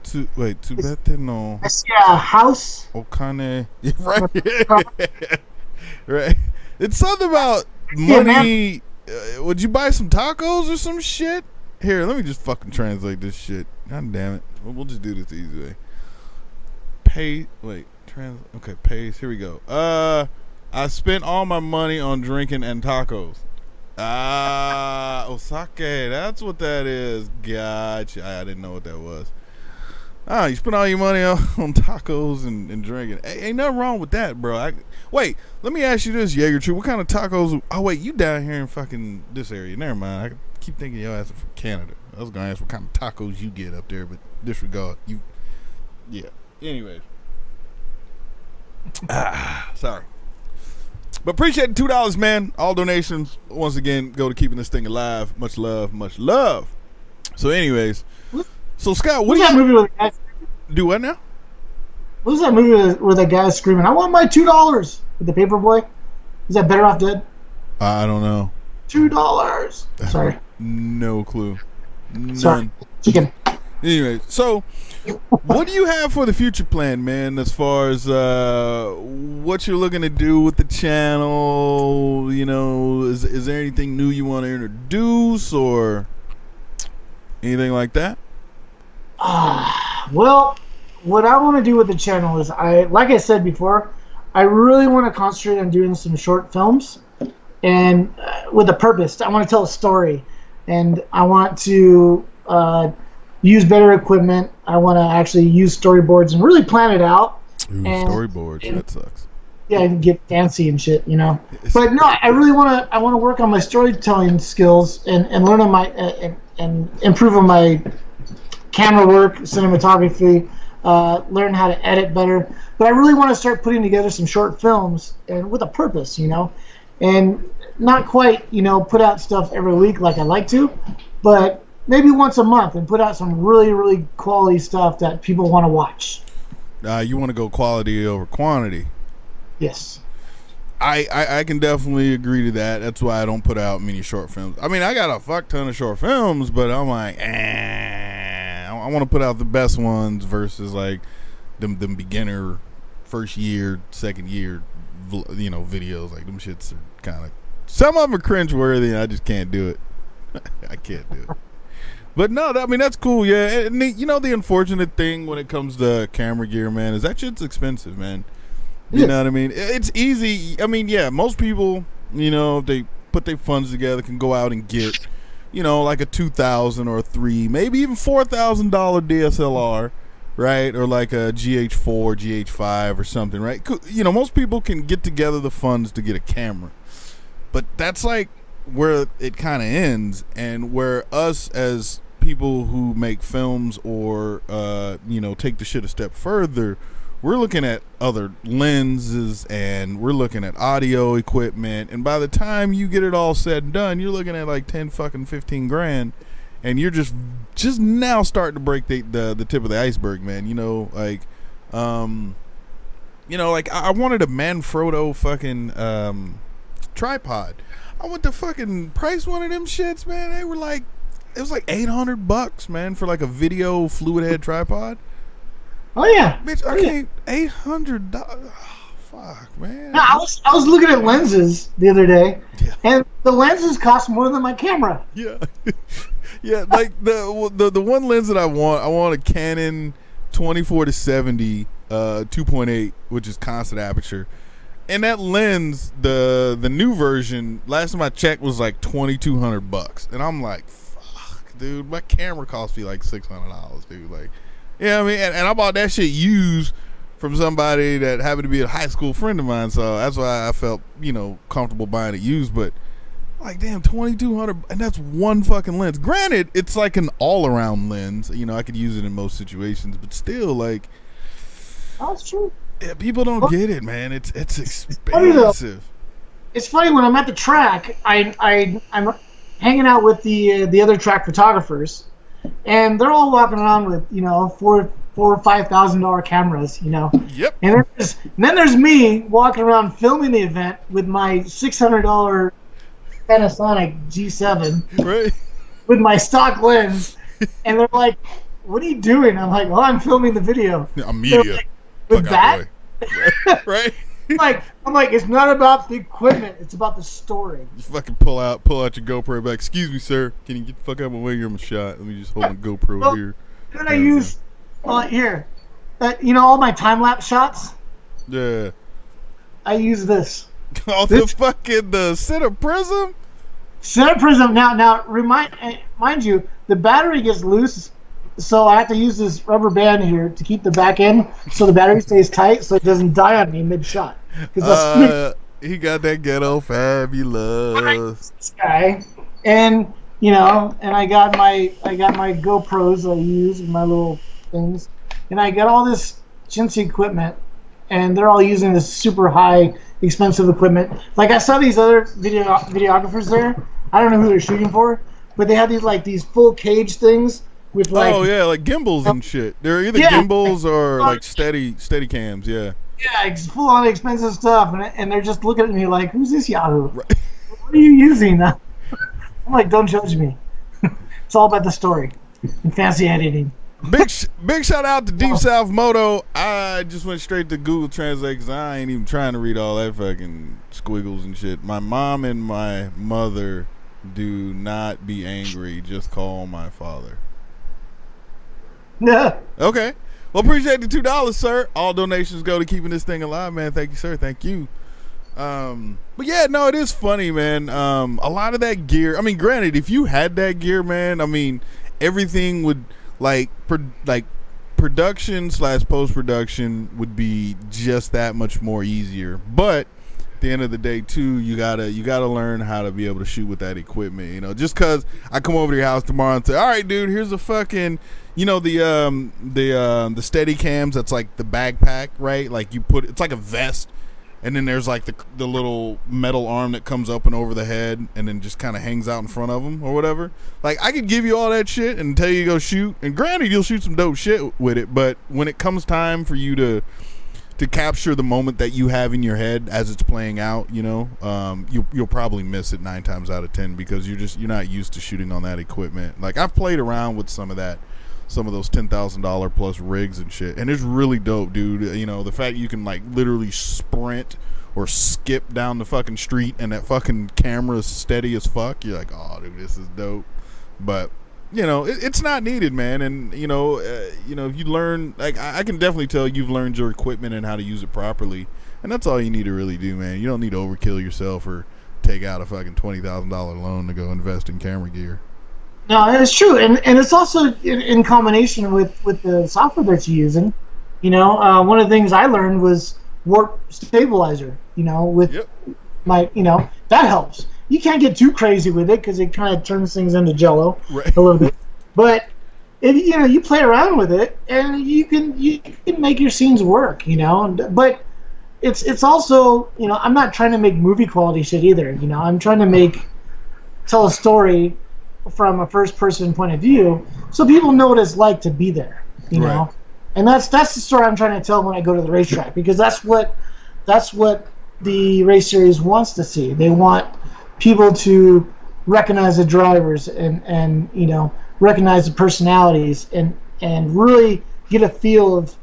Tsubete no. I see a house. Okane. Right. Right. It's something about money. Would you buy some tacos or some shit? Here, let me just fucking translate this shit. God damn it. We'll just do this the easy way. Okay, pays. Here we go. I spent all my money on drinking and tacos. Osake. That's what that is. Gotcha. I didn't know what that was. You spent all your money on tacos and drinking. Ain't nothing wrong with that, bro. Wait, let me ask you this, Jaeger True. What kind of tacos? Oh, wait, you down here in fucking this area. Never mind. I keep thinking your ass is from Canada. I was going to ask what kind of tacos you get up there, but disregard. Yeah. Anyways. Sorry. But appreciate the $2, man. All donations, once again, go to keeping this thing alive. Much love, much love. So anyways. So Scott, what that movie with the guy? Do what now? What was that movie where that guy screaming, "I want my $2" with the paper boy? Is that Better Off Dead? I don't know. $2. Sorry. No clue. None. Sorry. Chicken. Anyway, so what do you have for the future plan, man? As far as what you're looking to do with the channel, you know, is there anything new you want to introduce or anything like that? Well, what I want to do with the channel is, like I said before, I really want to concentrate on doing some short films, and with a purpose. I want to tell a story, and I want to use better equipment. I want to actually use storyboards and really plan it out. Ooh, storyboards, that sucks. Yeah, and get fancy and shit, you know. But no, I really want to work on my storytelling skills and learn on my and improve on my camera work, cinematography, learn how to edit better. But I really want to start putting together some short films and with a purpose, you know, and not quite, you know, put out stuff every week like I like to, but maybe once a month and put out some really, really quality stuff that people want to watch. You want to go quality over quantity. Yes. I can definitely agree to that. That's why I don't put out many short films. I mean, I got a fuck ton of short films, but I'm like, I want to put out the best ones versus like them beginner first year, second year, you know, videos. Like them shits are kind of, some of them are cringe worthy, and I just can't do it. I can't do it. But no, I mean, that's cool, yeah. And you know, the unfortunate thing when it comes to camera gear, man, is that shit's expensive, man. You know what I mean? It's easy. I mean, yeah, most people, you know, if they put their funds together, can go out and get, you know, like a $2,000 or a $3,000, maybe even $4,000 DSLR, right? Or like a GH4, GH5 or something, right? You know, most people can get together the funds to get a camera. But that's like where it kind of ends, and where us as people who make films or, you know, take the shit a step further, we're looking at other lenses and we're looking at audio equipment, and by the time you get it all said and done, you're looking at like 15 grand, and you're just now starting to break the tip of the iceberg, man. You know, like you know, like I wanted a Manfrotto fucking tripod. I went to fucking price one of them shits, man. They were like, it was like $800, man, for like a video fluid head tripod. Oh yeah, bitch, I can't. $800. Oh, fuck, man. No, I was looking at lenses the other day, and the lenses cost more than my camera. Yeah, yeah. Like the one lens that I want a Canon 24-70 2.8, which is constant aperture, and that lens, the new version, last time I checked, was like $2,200, and I'm like, fuck, dude, my camera cost me like $600, dude, like. Yeah, I mean, and I bought that shit used from somebody that happened to be a high school friend of mine, so that's why I felt, you know, comfortable buying it used. But Like, damn, 2,200, and that's one fucking lens. Granted, it's like an all-around lens. You know, I could use it in most situations, but still, like, that's true. Yeah, people don't get it, man. It's expensive. It's funny when I'm at the track. I'm hanging out with the other track photographers, and they're all walking around with $4,000 or $5,000 cameras, Yep. And then there's me walking around filming the event with my $600 Panasonic G7, right, with my stock lens, and they're like, "What are you doing?" I'm like, "Well, I'm filming the video." I'm media. Like, with that, right? I'm like, it's not about the equipment; it's about the story. You fucking pull out your GoPro back. Excuse me, sir. Can you get the fuck out of my way? You're my shot. Let me just hold my GoPro here. Then I use here, all my time lapse shots. Yeah. I use this. The center prism. Center prism. Now, mind you, the battery gets loose, so I have to use this rubber band here to keep the back end, so the battery stays tight, so it doesn't die on me mid shot. He got that ghetto fabulous. This guy, and I got my GoPros I use and my little things, and I got all this chintzy equipment, and they're all using this super high, expensive equipment. Like, I saw these other videographers there. I don't know who they're shooting for, but they have these full cage things with like like gimbals and shit. They're either gimbals or like steady cams. Yeah. Yeah, it's full on expensive stuff, and they're just looking at me like, "Who's this Yahoo? Right. What are you using?" I'm like, "Don't judge me. It's all about the story and fancy editing." Big shout out to Deep South Moto. I just went straight to Google Translate because I ain't even trying to read all that fucking squiggles and shit. My mom and my mother do not be angry. Just call my father. Yeah. Okay. Well, appreciate the $2, sir. All donations go to keeping this thing alive, man. Thank you, sir. Thank you. But yeah, no, it is funny, man. A lot of that gear. I mean, granted, if you had that gear, man, I mean, everything would production / post-production would be just that much more easier. But at the end of the day, too, you gotta learn how to be able to shoot with that equipment. Just because I come over to your house tomorrow and say, "All right, dude, here's a fucking." The steady cams, that's like the backpack, right? Like it's like a vest, and then there's like the little metal arm that comes up and over the head and then just kind of hangs out in front of them or whatever. Like, I could give you all that shit and tell you to go shoot, and granted, you'll shoot some dope shit with it, but when it comes time for you to capture the moment that you have in your head as it's playing out, you'll probably miss it 9 times out of 10 because you're not used to shooting on that equipment. Like, I've played around with some of those $10,000 plus rigs and shit, and it's really dope, dude. The fact you can like literally sprint or skip down the fucking street and that fucking camera is steady as fuck, you're like, "Oh, dude, this is dope." But it's not needed, man. And if you learn, like, I can definitely tell you've learned your equipment and how to use it properly, and that's all you need to really do, man. You don't need to overkill yourself or take out a fucking $20,000 loan to go invest in camera gear. No, it's true, and it's also in combination with the software that you're using. One of the things I learned was warp stabilizer. With my, that helps. You can't get too crazy with it because it kind of turns things into jello a little bit. But if you play around with it, and you can make your scenes work. But it's also I'm not trying to make movie quality shit either. I'm trying to tell a story from a first-person point of view, so people know what it's like to be there, know, and that's the story I'm trying to tell when I go to the racetrack, because that's what the race series wants to see. They want people to recognize the drivers and recognize the personalities and really get a feel of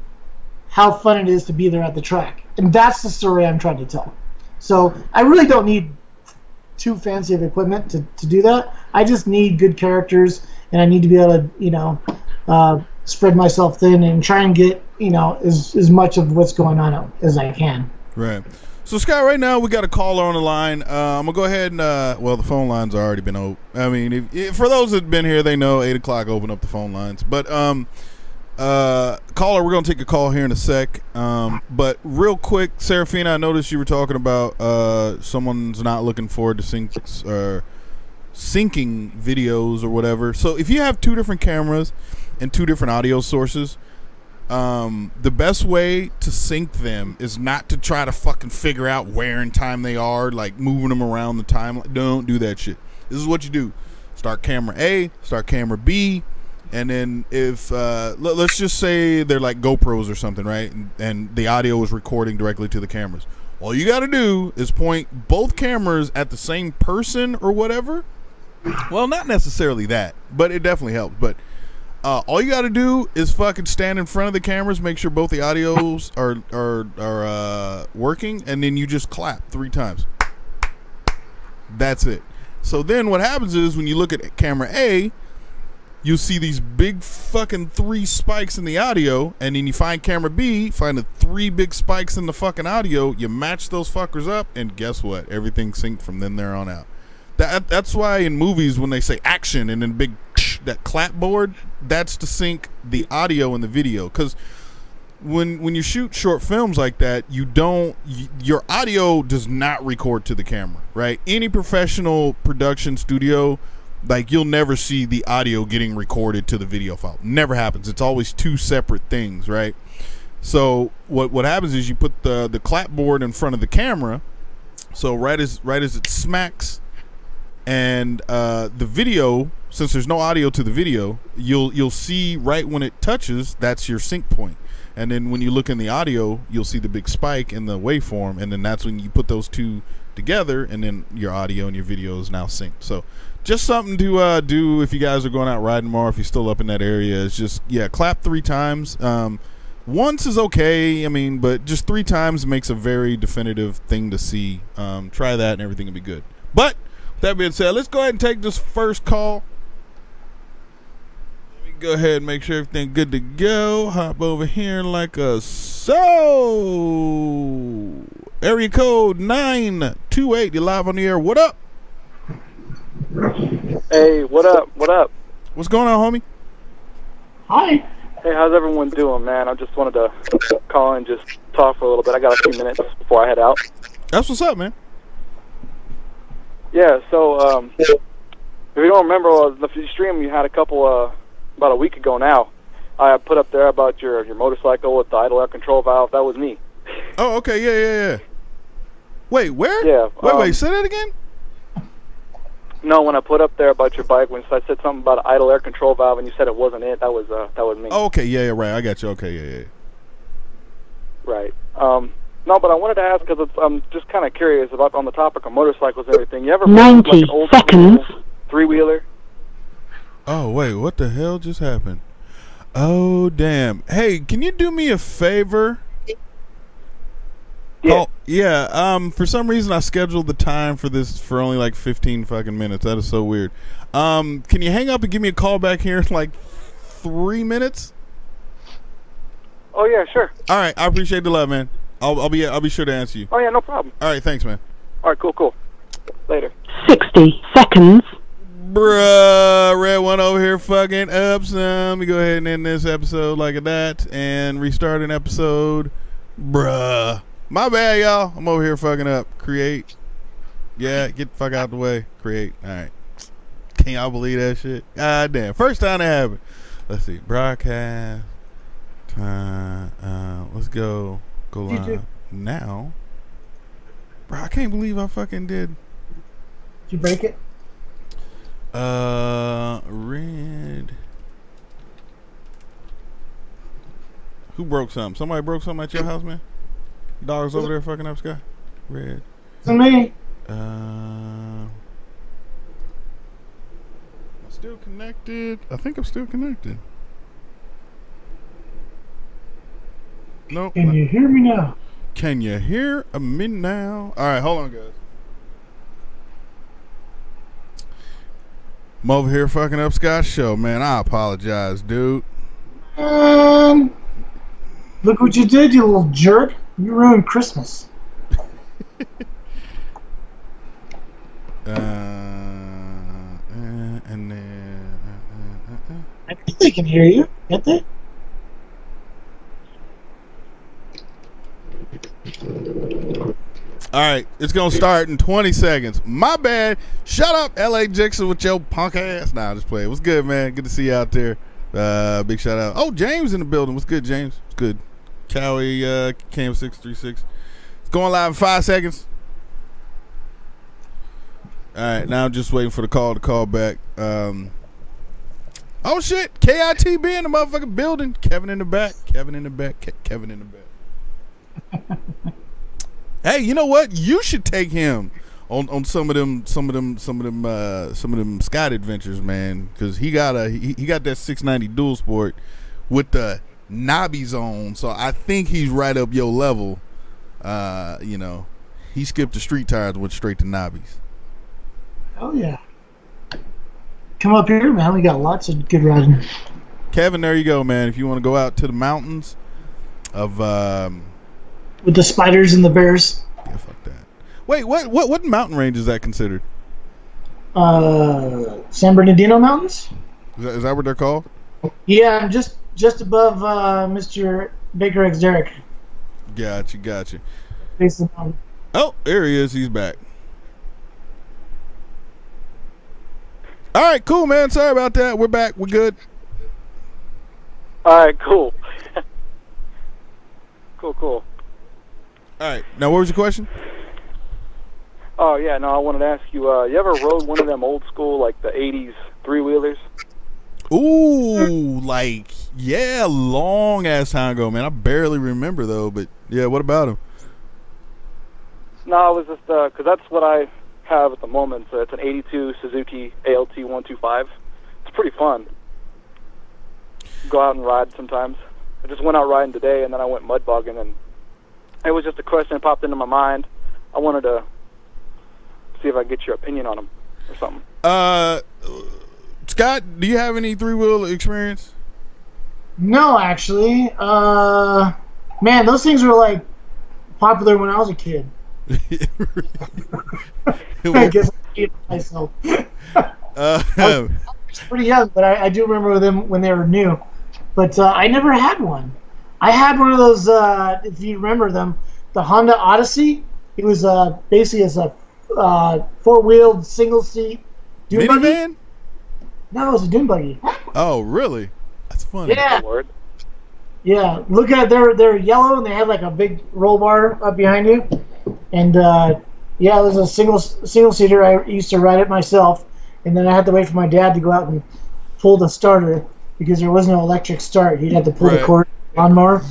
how fun it is to be there at the track, and that's the story I'm trying to tell. So I really don't need too fancy of equipment to do that. I just need good characters, and I need to be able to spread myself thin and try and get as much of what's going on as I can. Right. So Scott, right now we got a caller on the line. I'm gonna go ahead and the phone lines have already been open. I mean, if for those that've been here, they know 8 o'clock open up the phone lines. But Caller, we're gonna take a call here in a sec. But real quick, Serafina, I noticed you were talking about someone's not looking forward to syncing videos or whatever. So if you have two different cameras and two different audio sources, the best way to sync them is not to try to fucking figure out where in time they are, like moving them around the timeline. Don't do that shit. This is what you do: start camera A, start camera B. And then if, let's just say they're like GoPros or something, right? And the audio is recording directly to the cameras. All you got to do is point both cameras at the same person or whatever. Well, not necessarily that, but it definitely helps. But all you got to do is fucking stand in front of the cameras, make sure both the audios are working, and then you just clap 3 times. That's it. So then what happens is when you look at camera A, you'll see these big fucking 3 spikes in the audio, and then you find camera B, find the 3 big spikes in the fucking audio, you match those fuckers up, and guess what? Everything's synced from then there on out. That's why in movies when they say action and then big that clapboard, that's to sync the audio and the video. Because when you shoot short films like that, your audio does not record to the camera, right? Any professional production studio, like, you'll never see the audio getting recorded to the video file. Never happens. It's always 2 separate things, right? So what happens is you put the clapboard in front of the camera. So right as it smacks, and the video, since there's no audio to the video, you'll see right when it touches, that's your sync point. And then when you look in the audio, you'll see the big spike in the waveform, and then that's when you put those 2 together, and then your audio and your video is now synced. So just something to do if you guys are going out riding tomorrow, if you're still up in that area, is just, yeah, clap 3 times. Once is okay, I mean, but just 3 times makes a very definitive thing to see. Try that and everything will be good. But with that being said, let's go ahead and take this first call. Let me go ahead and make sure everything's good to go. Hop over here like a so. Area code 928, you're live on the air. What up? Hey, what up? What up? What's going on, homie? Hi. Hey, how's everyone doing, man? I just wanted to call and just talk for a little bit. I got a few minutes before I head out. That's what's up, man. Yeah, so, if you don't remember, the stream you had about a week ago now, I put up there about your motorcycle with the idle air control valve. That was me. Oh, okay, yeah. Wait, where? Yeah. Wait, say that again? No, when I put up there about your bike, when I said something about an idle air control valve, and you said it wasn't it, that was me. Oh, okay, yeah, right, I got you. Okay, yeah. Right. No, but I wanted to ask because I'm just kind of curious about on the topic of motorcycles and everything. You ever 90 like an old seconds. 3-wheeler? Oh, wait, what the hell just happened? Oh, damn. Hey, can you do me a favor? Yeah. Oh, yeah. For some reason I scheduled the time for this for only like 15 fucking minutes. That is so weird. Can you hang up and give me a call back here in like 3 minutes? Oh yeah, sure. All right, I appreciate the love, man. I'll be sure to answer you. Oh yeah, no problem. All right, thanks, man. All right, cool. Later. 60 seconds. Bruh, Red One over here fucking up some. Let me go ahead and end this episode like that and restart an episode. Bruh. My bad, y'all. I'm over here fucking up. Create. Yeah, get the fuck out the way. Create. All right. Can y'all believe that shit? God damn. First time that happened. Let's see. Broadcast. Let's go. Go live now. Bro, I can't believe I fucking did. Did you break it? Red. Who broke something? Somebody broke something at your house, man? Dogs over there fucking up, Sky? Red. It's me. I'm still connected. I think I'm still connected. Nope. Can you hear me now? Can you hear me now? All right, hold on, guys. I'm over here fucking up Scott's show, man. I apologize, dude. Look what you did, you little jerk. You ruined Christmas. And then I think they can hear you, can't they? All right, it's gonna start in 20 seconds. My bad. Shut up, LA Jackson, with your punk ass. Nah, just play. What's good, man? Good to see you out there. Big shout out. Oh, James in the building. What's good, James? What's good? Cowie, Cam 636. It's going live in 5 seconds. All right, now I'm just waiting for the call to call back. Oh shit, KITB in the motherfucking building. Kevin in the back. Kevin in the back. Kevin in the back. Hey, you know what? You should take him on some of them Scott adventures, man, because he got that 690 dual sport with the knobbies on. So I think he's right up your level. You know, he skipped the street tires, went straight to knobbies. Oh yeah, come up here, man. We got lots of good riding. Kevin, there you go, man. If you want to go out to the mountains of with the spiders and the bears. Yeah, fuck that. Wait, what mountain range is that considered? San Bernardino Mountains. Is that what they're called? Yeah, I'm just above Mr. Baker X Derrick. Gotcha. Base of the mountain. Oh, there he is. He's back. All right, cool, man. Sorry about that. We're back. We're good. All right, cool. Cool. All right. Now, what was your question? Oh, yeah, no, I wanted to ask you, you ever rode one of them old school, like the 80s three-wheelers? Ooh, like, yeah, long-ass time ago, man. I barely remember, though, but, yeah, what about them? No, it was just, because that's what I have at the moment. So it's an 82 Suzuki ALT 125. It's pretty fun. Go out and ride sometimes. I just went out riding today, and then I went mud bogging, and it was just a question that popped into my mind. I wanted to see if I could get your opinion on them or something. Scott, do you have any three-wheel experience? No, actually. Man, those things were like popular when I was a kid. I guess I hated myself. I was pretty young, but I do remember them when they were new. But I never had one. I had one of those, if you remember them, the Honda Odyssey. It was basically as a four-wheeled, single-seat dune buggy. Minivan? No, it was a dune buggy. Oh, really? That's funny. Yeah. Yeah. Look at it. They're yellow, and they had like a big roll bar up behind you. And yeah, it was a single-seater. I used to ride it myself, and then I had to wait for my dad to go out and pull the starter because there was no electric start. He'd have to pull the cord lawnmower.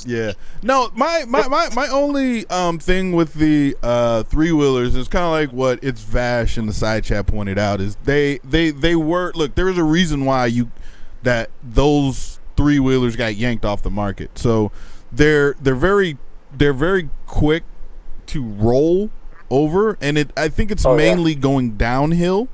Yeah. No, my only thing with the three-wheelers is kind of like what it's Vash and the side chat pointed out is they were, look, there was a reason why that those three-wheelers got yanked off the market. So they're very quick to roll over, and I think it's mainly going downhill.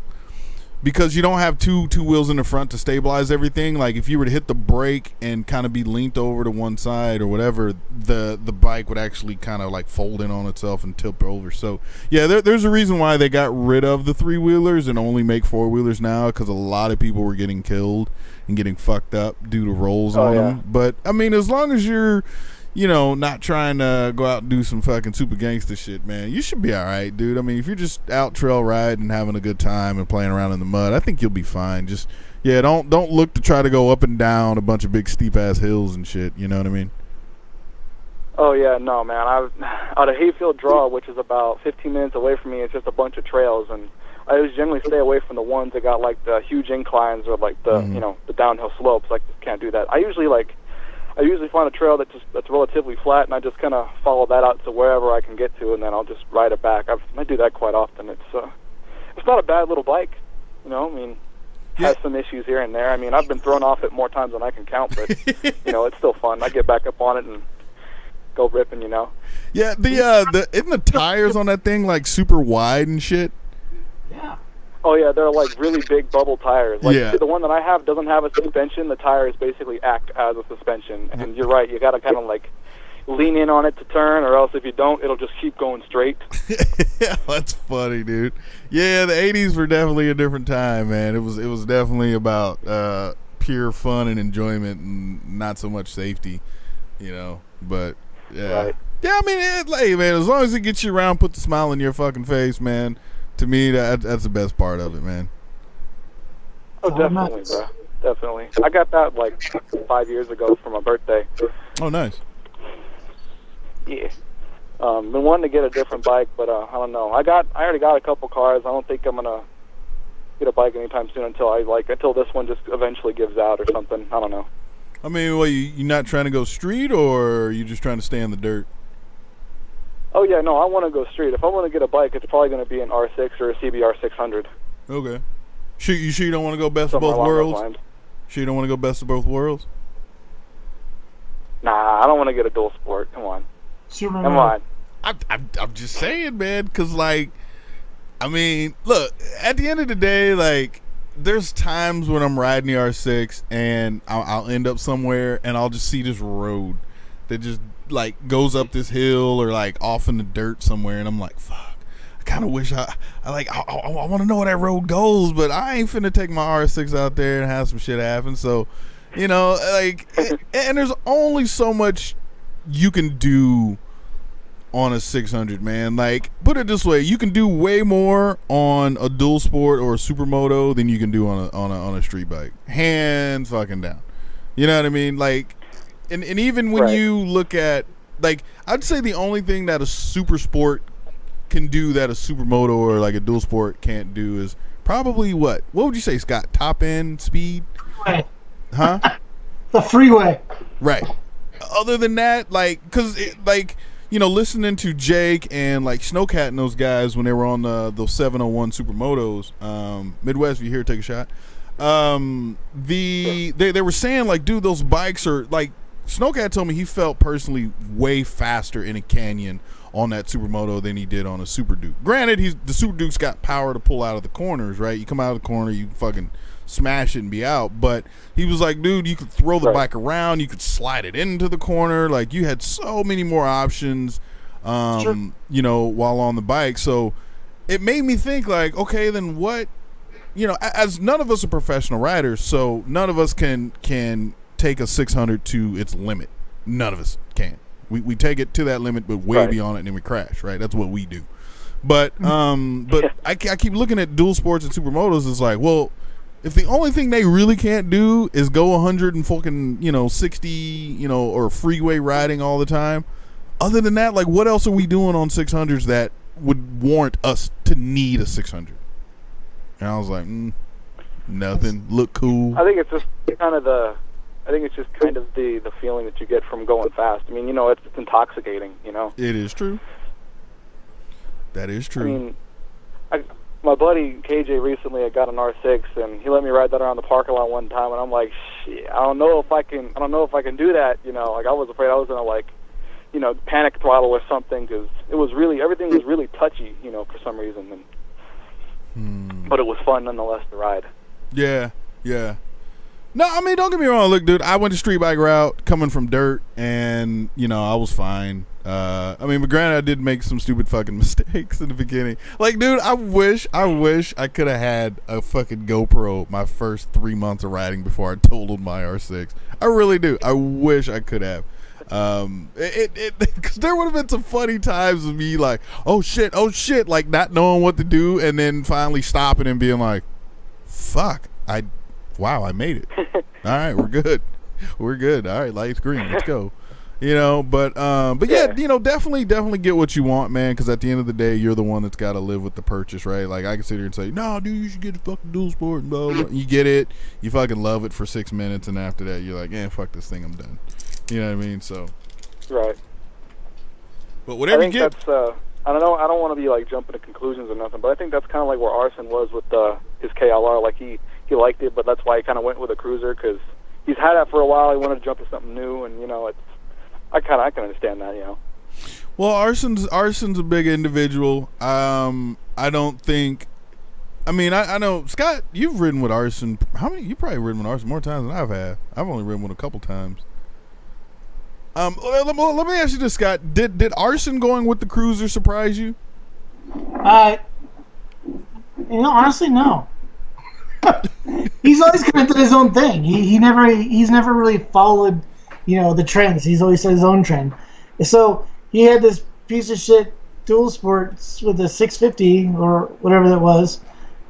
Because you don't have two wheels in the front to stabilize everything. Like if you were to hit the brake and kind of be leaned over to one side or whatever, the bike would actually kind of like fold in on itself and tip over. So yeah, there's a reason why they got rid of the three-wheelers and only make four-wheelers now, because a lot of people were getting killed and getting fucked up due to rolls on them. But I mean, as long as you're, you know, not trying to go out and do some fucking super gangster shit, man, you should be all right, dude. I mean, if you're just out trail riding and having a good time and playing around in the mud, I think you'll be fine. Just, yeah, don't look to try to go up and down a bunch of big steep-ass hills and shit, you know what I mean? Oh, yeah, no, man. Out of Hayfield Draw, which is about 15 minutes away from me, it's just a bunch of trails, and I always generally stay away from the ones that got, like, the huge inclines or, like, the, you know, the downhill slopes. Like, just can't do that. I usually find a trail that's relatively flat, and I just kind of follow that out to wherever I can get to, and then I'll just ride it back. I do that quite often. It's not a bad little bike, you know. I mean, has some issues here and there. I mean, I've been thrown off it more times than I can count, but you know, it's still fun. I get back up on it and go ripping, you know. Yeah, isn't the tires on that thing like super wide and shit? Yeah. Oh, yeah, they're like really big bubble tires. Like, the one that I have doesn't have a suspension. The tires basically act as a suspension. And you're right, you got to kind of like lean in on it to turn, or else if you don't, it'll just keep going straight. Yeah, that's funny, dude. Yeah, the 80s were definitely a different time, man. It was definitely about pure fun and enjoyment and not so much safety, you know. But, yeah. Right. Yeah, I mean, hey, man, as long as it gets you around, put the smile on your fucking face, man. To me, that's the best part of it, man. Oh, definitely, bro. Definitely. I got that like 5 years ago for my birthday. Oh, nice. Yeah. Been wanting to get a different bike, but I don't know. I already got a couple cars. I don't think I'm gonna get a bike anytime soon until this one just eventually gives out or something. I don't know. I mean, well, you not trying to go street, or are you just trying to stay in the dirt? Oh yeah, no, I want to go street. If I want to get a bike, it's probably going to be an R6 or a CBR 600. Okay. You sure you don't want to go best Somewhere of both along those worlds? lines. Sure you don't want to go best of both worlds? Nah, I don't want to get a dual sport. Come on. Superman. Come on. I'm just saying, man, because, like, I mean, look, at the end of the day, like, there's times when I'm riding the R6 and I'll end up somewhere and I'll just see this road that just, like, goes up this hill or, like, off in the dirt somewhere, and I'm like, fuck, I kind of wish I want to know where that road goes, but I ain't finna take my R6 out there and have some shit happen. So, you know, like, and there's only so much you can do on a 600, man. Like, put it this way, you can do way more on a dual sport or a supermoto than you can do on a street bike, hands fucking down. You know what I mean? Like, and even when you look at, like, I'd say the only thing that a super sport can do that a supermoto or like a dual sport can't do is probably what would you say, Scott? Top end speed? Freeway. Huh? The freeway. Right. Other than that, like, because like, you know, listening to Jake and like Snowcat and those guys when they were on those 701 supermotos, Midwest, if you hear, take a shot. They were saying, like, dude, those bikes are like, Snowcat told me he felt personally way faster in a canyon on that supermoto than he did on a Super Duke. Granted, the Super Duke's got power to pull out of the corners, right? You come out of the corner, you fucking smash it and be out. But he was like, dude, you could throw the bike around, you could slide it into the corner, like, you had so many more options, you know, while on the bike. So it made me think, like, okay, then what, you know, as none of us are professional riders, so none of us can take a 600 to its limit. None of us can. We take it to that limit, but way beyond it, and then we crash. Right? That's what we do. But I keep looking at dual sports and supermotos. It's like, well, if the only thing they really can't do is go 100 and fucking, you know, 60, you know, or freeway riding all the time. Other than that, like, what else are we doing on 600s that would warrant us to need a 600? And I was like, nothing. Look cool. I think it's just kind of the feeling that you get from going fast. I mean, you know, it's intoxicating, you know. It is true. That is true. I mean, my buddy KJ recently got an R6, and he let me ride that around the parking lot one time, and I'm like, shit, I don't know if I can do that, you know. Like, I was afraid I was gonna, like, you know, panic throttle or something, because everything was really touchy, you know, for some reason. And but it was fun nonetheless to ride. Yeah. No, I mean, don't get me wrong. Look, dude, I went the street bike route coming from dirt, and, you know, I was fine. I mean, but granted, I did make some stupid fucking mistakes in the beginning. Like, dude, I wish I could have had a fucking GoPro my first 3 months of riding before I totaled my R6. I really do. I wish I could have. Because there would have been some funny times of me like, oh shit, like not knowing what to do, and then finally stopping and being like, fuck, wow, I made it. All right, we're good. All right, light's green. Let's go. You know, but yeah, you know, definitely get what you want, man. Because at the end of the day, you're the one that's got to live with the purchase, right? Like, I can sit here and say, no, dude, you should get a fucking dual sport. And blah, blah. You get it, you fucking love it for 6 minutes, and after that, you're like, fuck this thing, I'm done. You know what I mean? So, right. But whatever you get. That's, I don't know. I don't want to be like jumping to conclusions or nothing, but I think that's kind of like where Arson was with his KLR. Like, he liked it, but that's why he kind of went with a cruiser, because he's had that for a while. He wanted to jump to something new, and, you know, I can understand that, you know. Well, Arson's a big individual. I don't think. I mean, I know, Scott, you've ridden with Arson. How many? You probably ridden with Arson more times than I've had. I've only ridden with a couple times. Let me ask you this, Scott. Did Arson going with the cruiser surprise you? You know, honestly, no. He's always kind of done his own thing. He's never really followed, you know, the trends. He's always set his own trend. So he had this piece of shit dual sports with a 650 or whatever that was,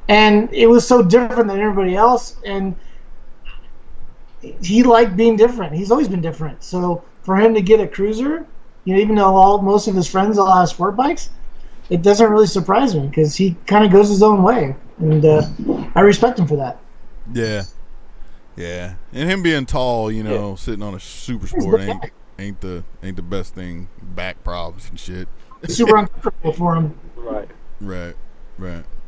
and it was so different than everybody else, and he liked being different. He's always been different. So for him to get a cruiser, you know, even though most of his friends all have sport bikes, it doesn't really surprise me because he kind of goes his own way, and I respect him for that. Yeah, yeah, and him being tall, you know, sitting on a super sport ain't the best thing. Back problems and shit. It's super uncomfortable for him. Right.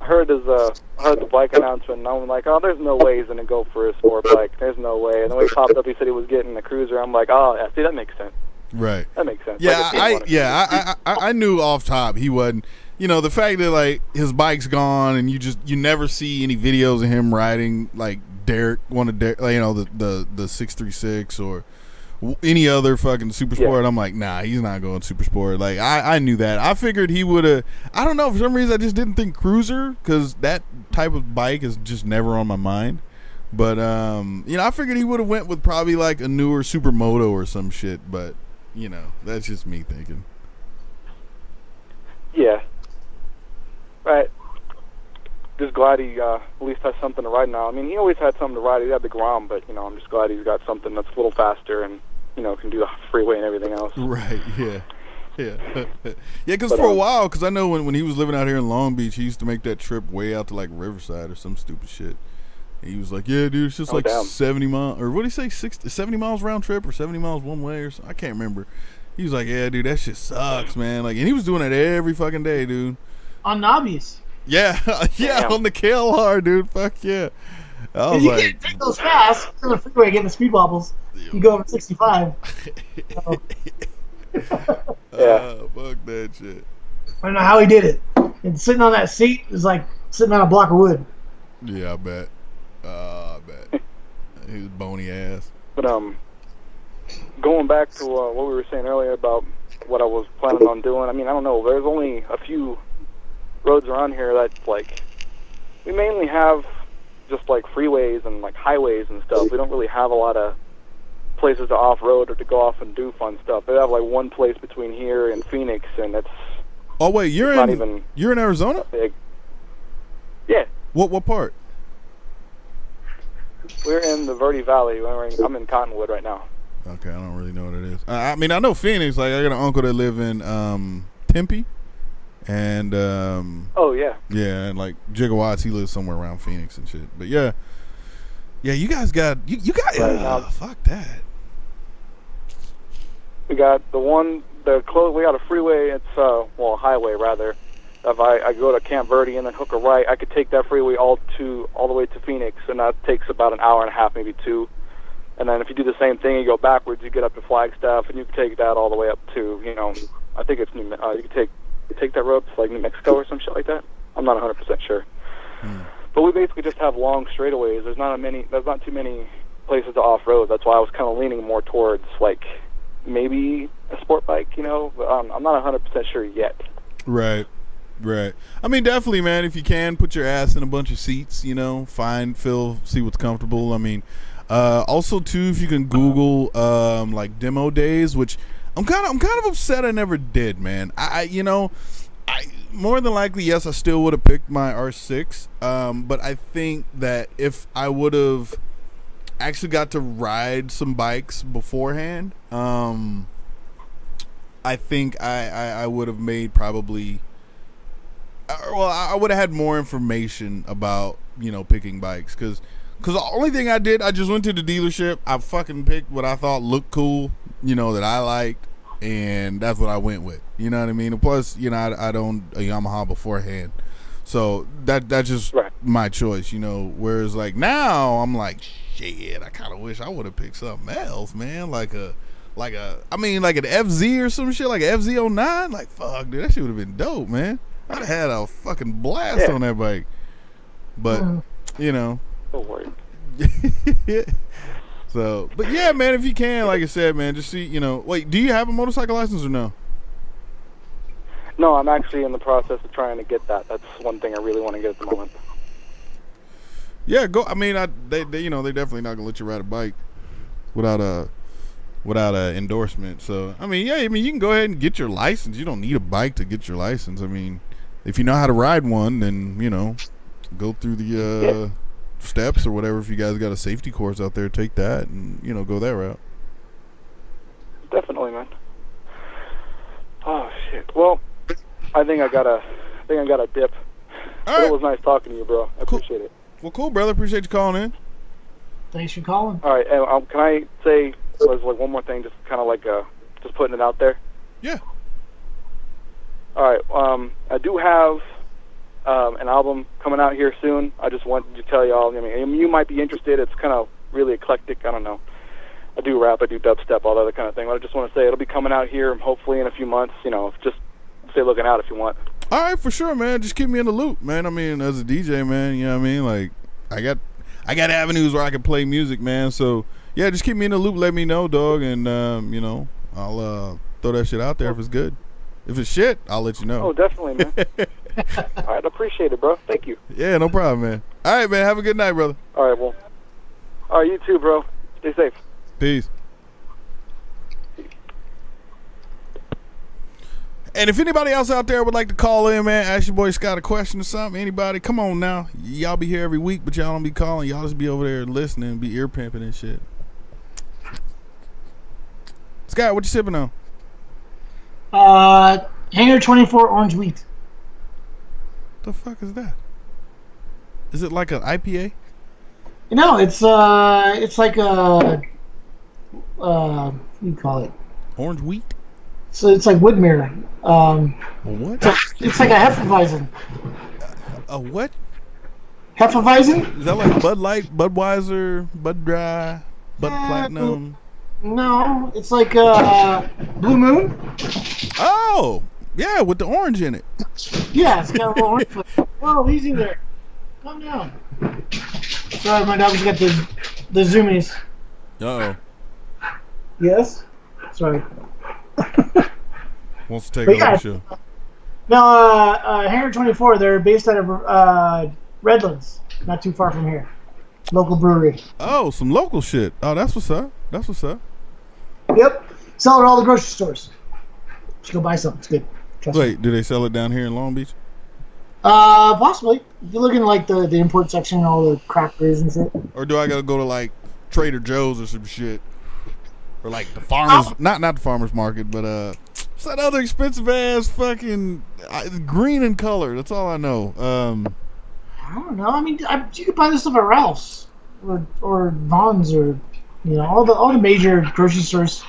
I heard the bike announcement, and I'm like, oh, there's no way he's gonna go for a sport bike. There's no way. And then when he popped up, he said he was getting a cruiser. I'm like, oh, yeah, see, that makes sense. Right. That makes sense. Yeah, I knew off top he wasn't. You know, the fact that like his bike's gone and you never see any videos of him riding like Derek, you know, the 636 or any other fucking super sport. I'm like, nah, he's not going super sport. Like I knew that. I figured he would have. I don't know, for some reason I just didn't think cruiser, because that type of bike is just never on my mind. But you know, I figured he would have went with probably like a newer supermoto or some shit. But you know, that's just me thinking. Yeah. Right. Just glad he at least has something to ride now. I mean, he always had something to ride. He had the Grom, but you know, I'm just glad he's got something that's a little faster and, you know, can do the freeway and everything else. Right. Yeah. Yeah. Yeah. Because for a while, because I know when he was living out here in Long Beach, he used to make that trip way out to like Riverside or some stupid shit. And he was like, "Yeah, dude, it's just 70 miles, or what did he say, 70 miles round trip or 70 miles one way or something. I can't remember." He was like, "Yeah, dude, that shit sucks, man." Like, and he was doing it every fucking day, dude. On knobbies. Yeah, yeah, on the KLR, dude. Fuck yeah. I was you like, can't take those fast on the freeway, getting the speed bubbles. You go over 65. So. Fuck that shit. I don't know how he did it. And sitting on that seat is like sitting on a block of wood. Yeah, I bet. I bet. He was bony ass. But going back to what we were saying earlier about what I was planning on doing. I mean, I don't know. There's only a few roads around here that, like, we mainly have just like freeways and like highways and stuff. We don't really have a lot of places to off-road or to go off and do fun stuff. They have like one place between here and Phoenix, and it's you're in Arizona? Big. Yeah. What part? We're in the Verde Valley. I'm in Cottonwood right now. Okay, I don't really know what it is. I mean, I know Phoenix. Like, I got an uncle that live in Tempe. And oh yeah, and like Gigawatts, he lives somewhere around Phoenix and shit. But yeah, you guys got you got fuck that. We got we got a freeway. It's a highway rather. If I go to Camp Verde and then hook a right, I could take that freeway all the way to Phoenix, and that takes about an hour and a half, maybe two. And then if you do the same thing, you go backwards, you get up to Flagstaff, and you can take that all the way up to, you know, I think it's you can take that road to like New Mexico or some shit like that. I'm not 100% sure. But we basically just have long straightaways. There's not too many places to off-road. That's why I was kind of leaning more towards like maybe a sport bike, you know. But I'm not 100% sure yet. Right. I mean, definitely, man. If you can, put your ass in a bunch of seats, you know, see what's comfortable. I mean, also too, if you can Google like demo days, which I'm kind of upset I never did, man. I more than likely, yes, I still would have picked my R6. But I think that if I would have actually got to ride some bikes beforehand, I think I would have made probably. Well, I would have had more information about, you know, picking bikes, because the only thing I did, I just went to the dealership. I fucking picked what I thought looked cool, you know, that I liked, and that's what I went with. You know what I mean? And plus, you know, I'd owned a Yamaha beforehand, so that's just my choice, you know. Whereas like now, I'm like, shit, I kind of wish I would have picked something else, man. Like an FZ or some shit, like an FZ09. Like, fuck, dude, that shit would have been dope, man. I'd have had a fucking blast on that bike. But you know. Don't worry. So, but yeah, man, if you can, like I said, man, just see, you know. Wait, do you have a motorcycle license or no? No, I'm actually in the process of trying to get that. That's one thing I really want to get at the moment. Yeah, go. I mean, they you know, they definitely not gonna let you ride a bike without without an endorsement. So I mean, yeah, I mean you can go ahead and get your license. You don't need a bike to get your license. I mean, if you know how to ride one, then you know, go through the steps or whatever. If you guys got a safety course out there, take that and you know go that route. Definitely, man. Oh shit. Well, I think I got a dip. All right. It was nice talking to you, bro. I appreciate it. Well, cool, brother. Appreciate you calling in. Thanks for calling. All right, and can I say like one more thing, just kind of like just putting it out there? Yeah. All right. I do have an album coming out here soon. I just wanted to tell y'all. I mean, you might be interested. It's kind of really eclectic. I don't know. I do rap, I do dubstep, all that other kind of thing. But I just want to say it'll be coming out here hopefully in a few months. You know, just stay looking out if you want. All right, for sure, man. Just keep me in the loop, man. I mean, as a DJ, man, you know what I mean? Like, I got avenues where I can play music, man. So, yeah, just keep me in the loop. Let me know, dog. And, you know, I'll throw that shit out there if it's good. If it's shit, I'll let you know. Oh, definitely, man. All right, I appreciate it, bro. Thank you. Yeah, no problem, man. All right, man. Have a good night, brother. All right, well. All right, you too, bro. Stay safe. Peace. And if anybody else out there would like to call in, man, ask your boy Scott a question or something, anybody, come on now. Y'all be here every week, but y'all don't be calling. Y'all just be over there listening, be ear pimping and shit. Scott, what you sipping on? Hangar 24 orange wheat. The fuck is that? Is it like an IPA? No, it's like a what do you call it? Orange wheat? So it's like Woodmere. What? It's like a Hefeweizen. A what? Hefeweizen? Is that like Bud Light, Budweiser, Bud Dry, Bud Platinum? No, it's like Blue Moon. Oh, yeah, with the orange in it. Yeah, it's got a little orange flavor. Whoa, easy there. Calm down. Sorry, my dog's got the zoomies. Uh-oh. Yes? Sorry. Wants to take over the show. No, Hangar 24, they're based out of Redlands, not too far from here. Local brewery. Oh, some local shit. Oh, that's what's up. That's what's up. Yep. Sell it at all the grocery stores. Just go buy something. It's good. Trust me. Wait, do they sell it down here in Long Beach? Possibly. If you look in like the import section and all the craft beers and shit. Or do I gotta go to like Trader Joe's or some shit? Or like the farmers, not the farmers market, but what's that other expensive ass fucking green in color? That's all I know. I don't know. I mean, you could buy this stuff at Ralph's or Vaughn's or all the major grocery stores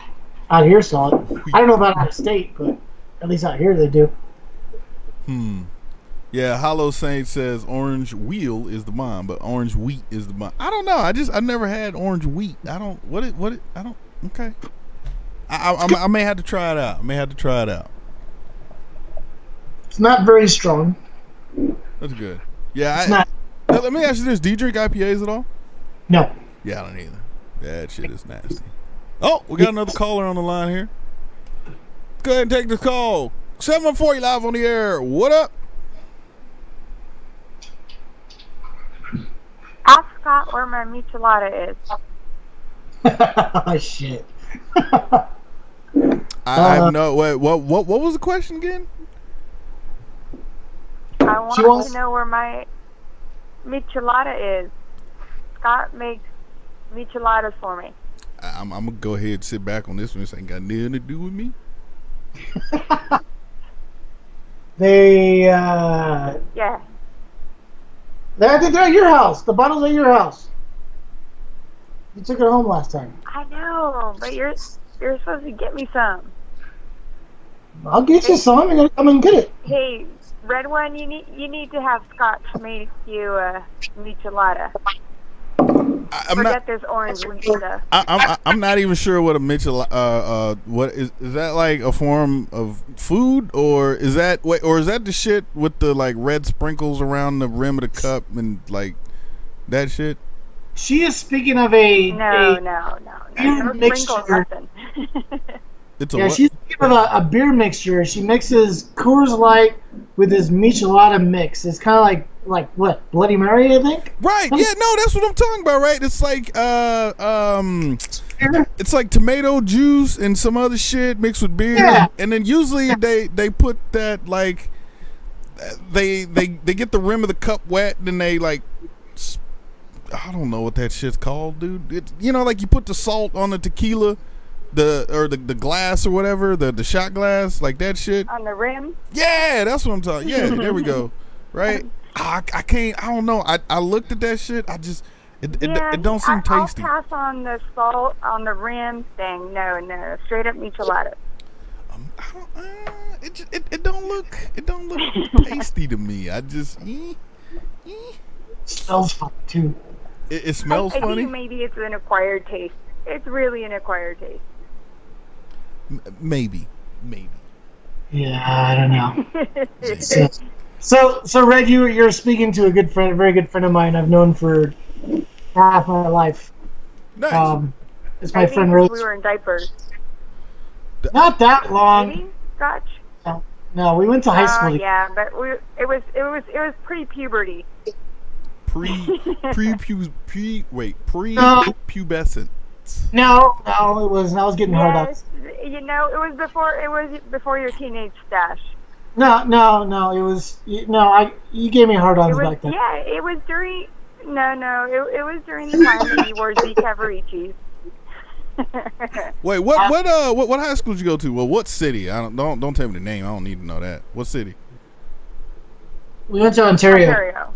out here sell it. I don't know about out of state, but at least out here they do. Yeah, Hollow Saint says orange wheel is the bomb, but orange wheat is the bomb. I don't know. I never had orange wheat. I don't. I don't. Okay. I may have to try it out. It's not very strong. That's good. Yeah. Let me ask you this: do you drink IPAs at all? No. Yeah, I don't either. Yeah, that shit is nasty. Oh, we got another caller on the line here. Go ahead and take this call. 714, you live on the air. What up? Ask Scott where my michelada is. Oh shit. I have no. Wait, what was the question again? I want to know where my michelada is. Scott makes micheladas for me. I'm gonna go ahead and sit back on this one. This ain't got nothing to do with me. Yeah. I think they're at your house. The bottle's at your house. You took it home last time. I know, but you're supposed to get me some. I'll get you some. I'm gonna come and get it. Hey, Red One, you need to have Scott make you a michelada. Forget this orange wheat stuff. I'm not even sure what a michelada. What is that like a form of food or is that the shit with the like red sprinkles around the rim of the cup and like that shit? She is speaking of a no mixture. It's she's speaking of a beer mixture. She mixes Coors Light with this michelada mix. It's kind of like what, Bloody Mary, I think. Right? Yeah, no, that's what I'm talking about. Right? It's like it's like tomato juice and some other shit mixed with beer. Yeah. And then usually they put that like they get the rim of the cup wet, and then they like I don't know what that shit's called, dude. It's, you know, like you put the salt on the tequila, the glass or whatever, the shot glass, like that shit. On the rim? Yeah, that's what I'm talking. Yeah, there we go. Right? I can't. I don't know. I looked at that shit. I just it don't seem tasty. I'll pass on the salt on the rim thing. No, straight up michelada. It don't look tasty to me. I just Smells fun too. It smells I funny. think maybe it's an acquired taste. It's really an acquired taste. Maybe. Yeah, I don't know. So Red, you're speaking to a good friend, a very good friend of mine. I've known for half my life. Nice. It's my friend Rose. We were in diapers. Not that long. Maybe? Scotch? No, we went to high school. Yeah, but it was pre-puberty. Pre-pubescent. No, it wasn't. I was getting hard up. You know, it was before your teenage stash. No, it was you gave me hard ons back then. Yeah, it was during. It was during the time that you wore Z Cavaricis. Wait, what high school did you go to? Well, what city? Don't tell me the name. I don't need to know that. What city? We went to Ontario.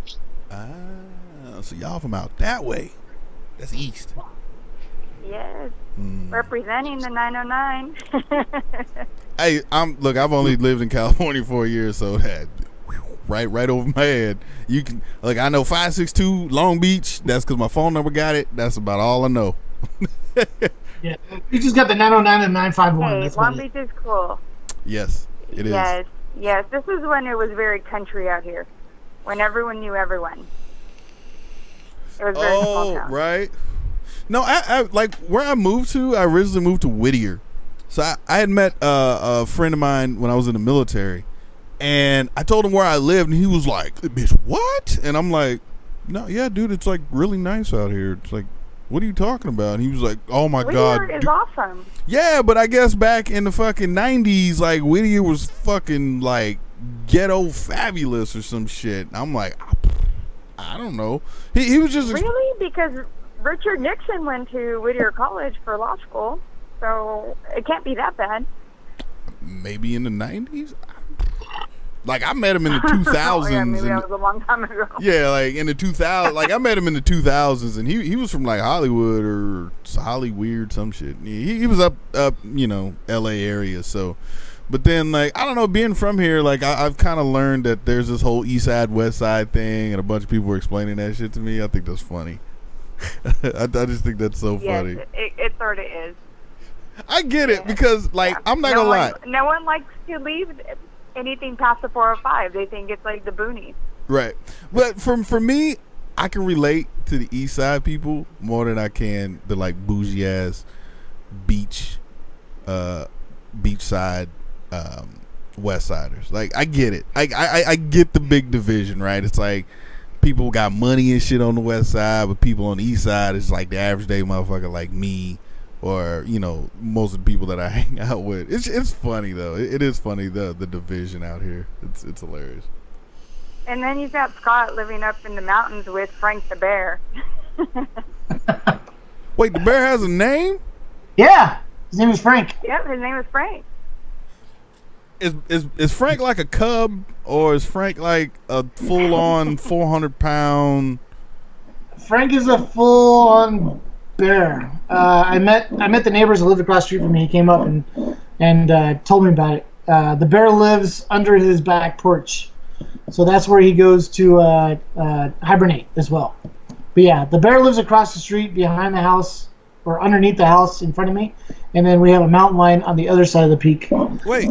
So y'all from out that way. That's east. Yes. Representing the 909. Hey, I've only lived in California for a year, so that right over my head. You can I know 562 Long Beach. That's because my phone number got it. That's about all I know. Yeah, you just got the 909 and 951. Hey, Long Beach is cool. Yes, it is. Yes. This is when it was very country out here, when everyone knew everyone. It was very small town. Right. No, I like where I moved to. I originally moved to Whittier, so I had met a friend of mine when I was in the military, and I told him where I lived, and he was like, "Bitch, what?" And I'm like, "No, yeah, dude, it's like really nice out here. It's like, what are you talking about?" And he was like, "Oh my God, Whittier is awesome." Yeah, but I guess back in the fucking 90s, like Whittier was fucking like ghetto fabulous or some shit. I'm like, I don't know. He was just really, because Richard Nixon went to Whittier College for law school, so it can't be that bad. Maybe in the 90s. Like I met him in the 2000s. Yeah, maybe that was a long time ago. Yeah, like in the 2000s. Like I met him in the 2000s, and he was from like Hollywood or Hollyweird, some shit. He was up L.A. area. So, but then like I don't know, being from here, like I've kind of learned that there's this whole East Side West Side thing, and a bunch of people were explaining that shit to me. I think that's funny. I just think that's so funny. Yes, it sort of is. I get it because I'm not gonna lie. No one likes to leave anything past the 405. They think it's like the boonies. Right. But for me, I can relate to the East Side people more than I can the like bougie ass beachside West Siders. Like I get it. I get the big division, right? It's like people got money and shit on the West Side, but people on the East Side is like the average day motherfucker like me, or most of the people that I hang out with. It's funny though. It is funny the division out here. It's hilarious. And then you've got Scott living up in the mountains with Frank the Bear. Wait, the bear has a name? Yeah, his name is Frank. Yep, his name is Frank. Is Frank like a cub, or is Frank like a full-on 400-pound? Frank is a full-on bear. I met the neighbors that lived across the street from me. He came up and told me about it. The bear lives under his back porch, so that's where he goes to hibernate as well. But yeah, the bear lives across the street behind the house, or underneath the house in front of me, and then we have a mountain lion on the other side of the peak. Wait.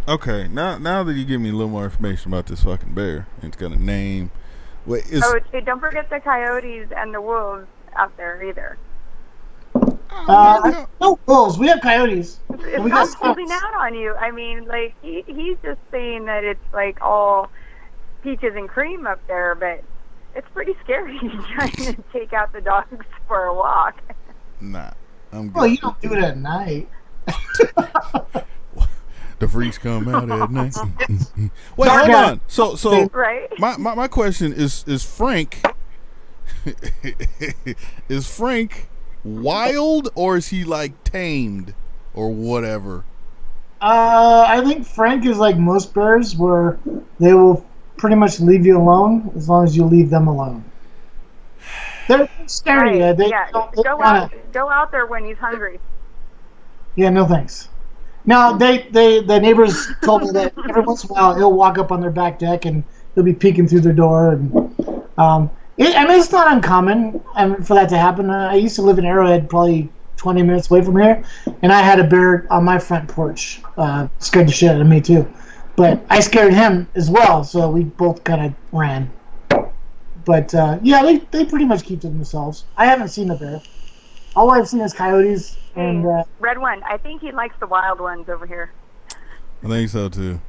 Okay, now that you give me a little more information about this fucking bear, it's got a name. Wait, don't forget the coyotes and the wolves out there either. No wolves. We have coyotes. It's not holding out on you. I mean, like he's just saying that it's like all peaches and cream up there, but it's pretty scary trying to take out the dogs for a walk. Nah. I'm good. Well, you don't do it at night. The freaks come out at night. Wait, hold on. So Right? my question is Frank is Frank wild or is he like tamed or whatever? I think Frank is like most bears, where they will pretty much leave you alone as long as you leave them alone. They're scary. Right. They Yeah. don't- they Go kinda- out there when he's hungry. Yeah, no thanks. Now, the neighbors told me that every once in a while he'll walk up on their back deck and he'll be peeking through their door. And it's not uncommon for that to happen. I used to live in Arrowhead, probably 20 minutes away from here, and I had a bear on my front porch. Scared the shit out of me too, but I scared him as well, so we both kind of ran. But yeah, they pretty much keep to themselves. I haven't seen a bear. All I've seen is coyotes. And Red one. I think he likes the wild ones over here. I think so too.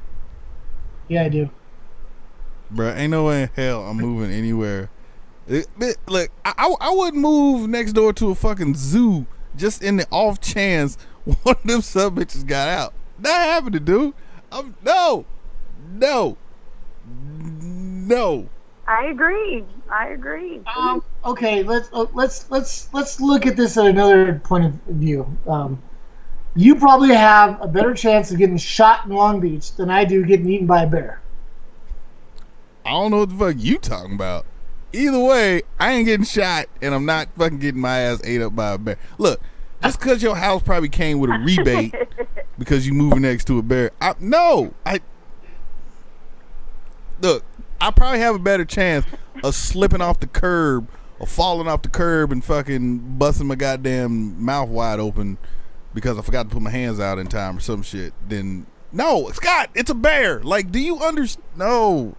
yeah, I do. Bruh, ain't no way in hell I'm moving anywhere. Look, I wouldn't move next door to a fucking zoo just in the off chance one of them sub bitches got out. That happened, dude. No. I agree. Okay, let's look at this at another point of view. You probably have a better chance of getting shot in Long Beach than I do getting eaten by a bear. I don't know what the fuck you talking about. Either way, I ain't getting shot, and I'm not fucking getting my ass ate up by a bear. Look, just because your house probably came with a rebate because you moving next to a bear. Look, I probably have a better chance of slipping off the curb or falling off the curb and fucking busting my goddamn mouth wide open because I forgot to put my hands out in time or some shit than... No, Scott, it's a bear. Like, do you understand? No.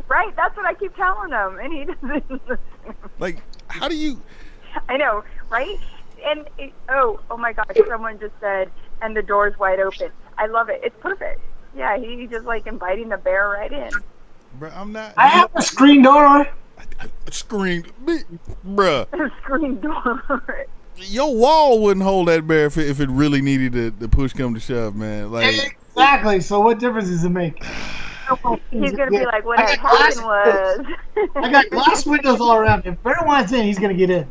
Right, that's what I keep telling him, and he doesn't listen. Like, how do you... I know, right? And oh my gosh, someone just said, and the door's wide open. I love it. It's perfect. Yeah, he just like inviting the bear right in. Bruh, I'm not... I have a screen door. Screen... Bruh. Screen door. Your wall wouldn't hold that bear if it really needed the push come to shove, man. Like... Exactly, so what difference does it make? He's going to be like, what had happened was... I got glass windows all around. If bear wants in, he's going to get in.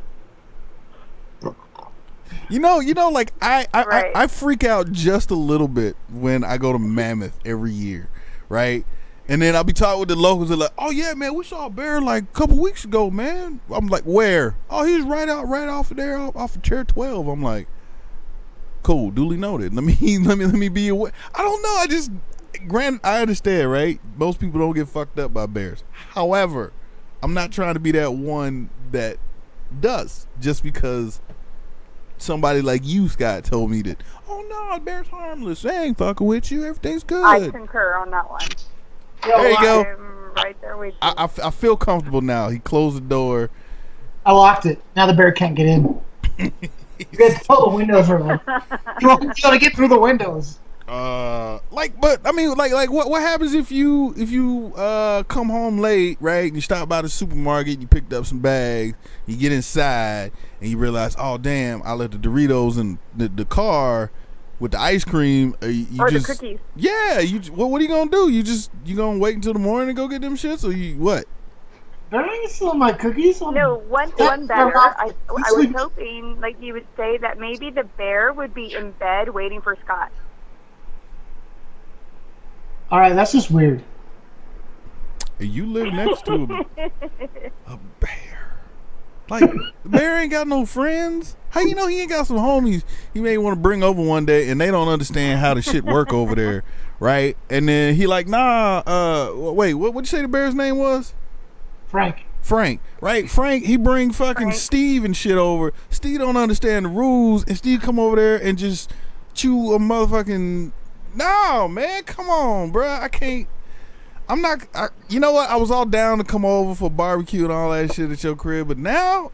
You know, like Right. I freak out just a little bit when I go to Mammoth every year, right? And then I'll be talking with the locals. They're like, "Oh yeah, man, we saw a bear like a couple weeks ago, man." I'm like, "Where?" "Oh, he was right off of there, off of Chair 12." I'm like, "Cool, duly noted. Let me be aware." I don't know. I understand, right? Most people don't get fucked up by bears. However, I'm not trying to be that one that does just because somebody like you, Scott, told me that, "Oh no, the bear's harmless. They ain't fucking with you. Everything's good." I concur on that one. There you go. I'm right there with you. I feel comfortable now. He closed the door. I locked it. Now the bear can't get in. You guys pull the windows around. You won't be able to get through the windows. What happens if you come home late, right? And you stop by the supermarket, you picked up some bags, you get inside, and you realize, oh damn, I left the Doritos in the car with the ice cream. Or the cookies. Yeah, what are you gonna do? You gonna wait until the morning and go get them shits, or you what? Bear ain't stealing my cookies. No, one better. I was hoping, like you would say, that maybe the bear would be in bed waiting for Scott. All right, that's just weird. You live next to a bear. Like, the bear ain't got no friends. How you know he ain't got some homies he may want to bring over one day and they don't understand how the shit work over there, right? And then he like, nah, wait, what'd you say the bear's name was? Frank, right? Frank, he bring fucking Frank. Steve and shit over. Steve don't understand the rules, and Steve come over there and just chew a motherfucking... No, man, come on, bruh. I can't... you know what? I was all down to come over for barbecue and all that shit at your crib, but now...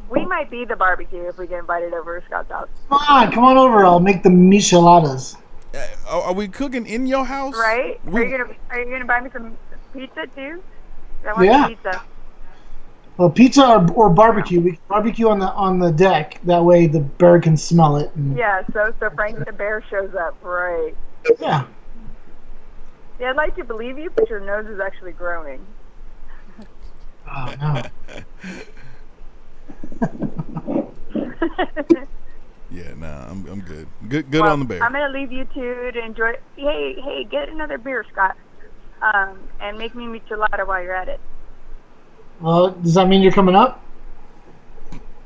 We might be the barbecue if we get invited over to Scott's house. come on over. I'll make the micheladas. Are we cooking in your house? Right? Are you gonna buy me some pizza too? I want Yeah. pizza. Well, pizza or barbecue. We can barbecue on the deck. That way the bear can smell it. Yeah, so Frank the bear shows up, right? Yeah. Yeah, I'd like to believe you, but your nose is actually growing. Oh no. Yeah, nah, I'm good. Good on the bear. I'm gonna leave you two to enjoy. Hey, get another beer, Scott, and make me michelada while you're at it. Well, does that mean you're coming up?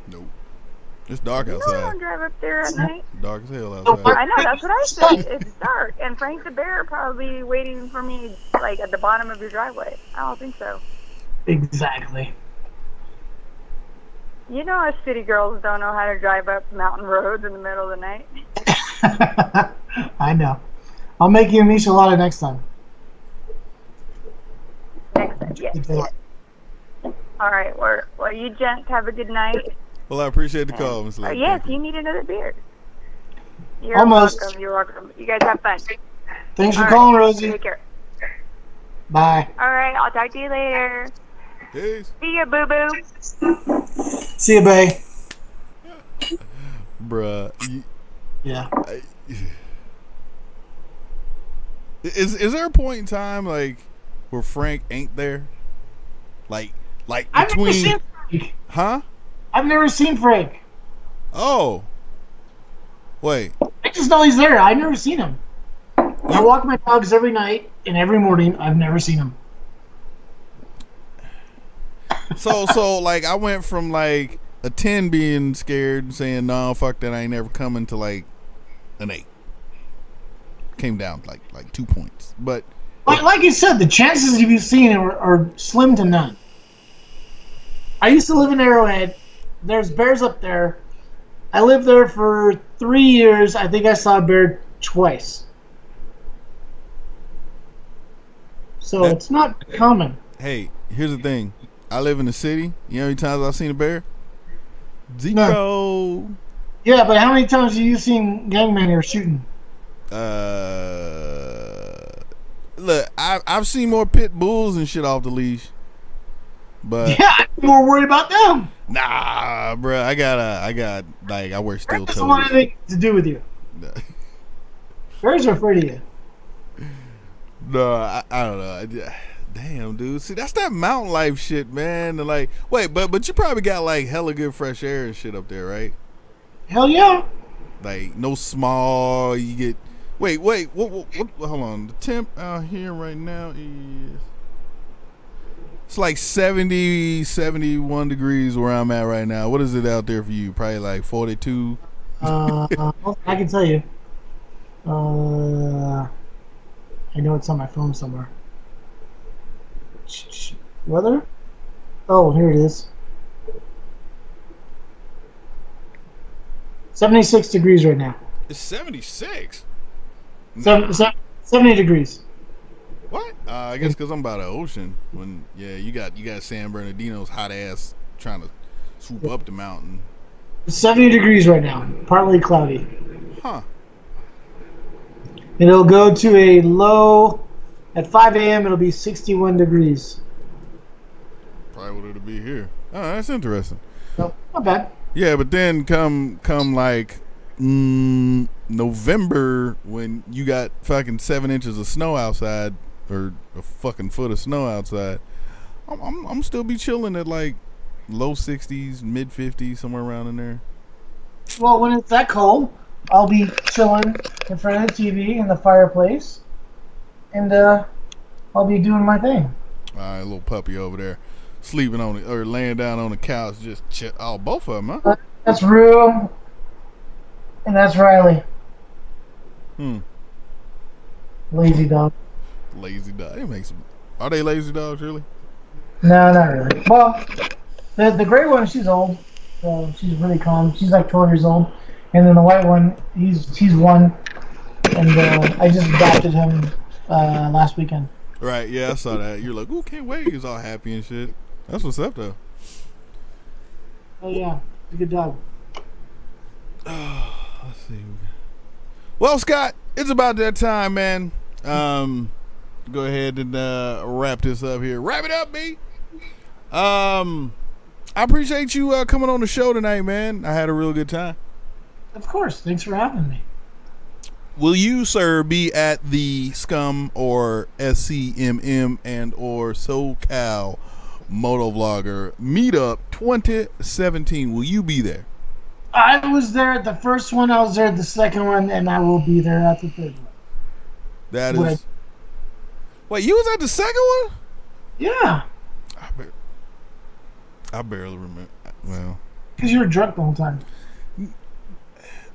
Nope. It's dark You outside. don't drive up there at night. Dark as hell outside. I know, that's what I said. It's dark, and Frank the bear probably waiting for me, like at the bottom of your driveway. I don't think so. Exactly. You know, us city girls don't know how to drive up mountain roads in the middle of the night. I know. I'll make you a michelada next time. Next time, yes. All right, well, you gents have a good night. Well, I appreciate the call, Ms. Lake. Yes, you need another beer. You're Almost. welcome. You're welcome. You guys have fun. Thanks for All calling, right, Rosie. Take care. Bye. All right, I'll talk to you later. Peace. See ya, boo-boo. See you, bae. Bruh. Yeah. Is there a point in time like where Frank ain't there? Like I've never between seen Frank. Huh? I've never seen Frank. Oh. Wait. I just know he's there. I've never seen him. I walk my dogs every night and every morning. I've never seen him. So like I went from like a 10 being scared and saying no, fuck that, I ain't never coming, to like an 8. Came down like 2 points. But like you said, the chances of you seeing him are slim to none. I used to live in Arrowhead. There's bears up there. I lived there for 3 years. I think I saw a bear twice. So it's not common. hey, here's the thing. I live in the city. You know how many times I've seen a bear? 0. No. Yeah, but how many times have you seen gangmen here shooting? Look, I've seen more pit bulls and shit off the leash. But Yeah, I'm more worried about them. nah, bruh, I wear steel Bears don't want toes. anything to do with you. Bears are afraid of you. No, I don't know. Damn, dude. See, that's that mountain life shit, man. And like, wait, but you probably got like hella good fresh air and shit up there, right? Hell yeah. Like no smog. You get. Wait. What? Hold on. The temp out here right now is. It's like 70, 71 degrees where I'm at right now. What is it out there for you? Probably like 42. I can tell you. I know it's on my phone somewhere. Weather? Oh, here it is. 76 degrees right now. It's 76. 70 degrees. What? I guess because I'm by the ocean. When you got San Bernardino's hot ass trying to swoop up the mountain. 70 degrees right now. Partly cloudy. Huh. And it'll go to a low at 5 a.m. It'll be 61 degrees. Probably what it'll be here. Oh, that's interesting. No, not bad. Yeah, but then come like November, when you got fucking 7 inches of snow outside, or a fucking foot of snow outside, I'm still be chilling at like low 60s, mid 50s, somewhere around in there. Well, when it's that cold, I'll be chilling in front of the TV in the fireplace, and I'll be doing my thing. All right, little puppy over there, sleeping on it or laying down on the couch, just chill. Oh, both of them, huh? That's Rue, and that's Riley. Lazy dog. Lazy dog. It makes them. Are they lazy dogs, really? No, not really. Well, the gray one, she's old, so she's really calm. She's like 12 years old, and then the white one, he's 1, and I just adopted him last weekend. Right. Yeah, I saw that. You're like, ooh, can't wait. He's all happy and shit. That's what's up, though. Oh yeah, he's a good dog. Let's see. Well, Scott, it's about that time, man. Go ahead and wrap this up here. Wrap it up, B. I appreciate you coming on the show tonight, man. I had a real good time. Of course. Thanks for having me. Will you, sir, be at the Scum or SCMM and or SoCal Motovlogger Meetup 2017? Will you be there? I was there at the first one. I was there at the second one, and I will be there at the third one. That is. Wait, you was at the second one? Yeah. I barely remember. Well, because you were drunk the whole time.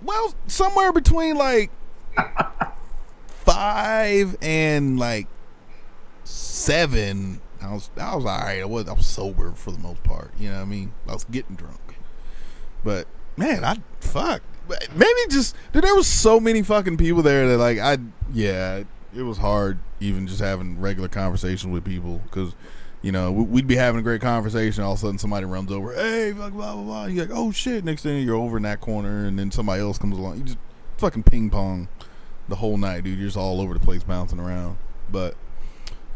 Well, somewhere between like 5 and like 7. I was all right. I was sober for the most part. You know what I mean? I was getting drunk, but man, maybe just dude, there was so many fucking people there that like it was hard even just having regular conversations with people because. You know, we'd be having a great conversation. All of a sudden, somebody runs over. Hey, blah blah blah. You're like, oh shit. Next thing you're over in that corner, and then somebody else comes along. You just fucking ping pong the whole night, dude. You're just all over the place, bouncing around. But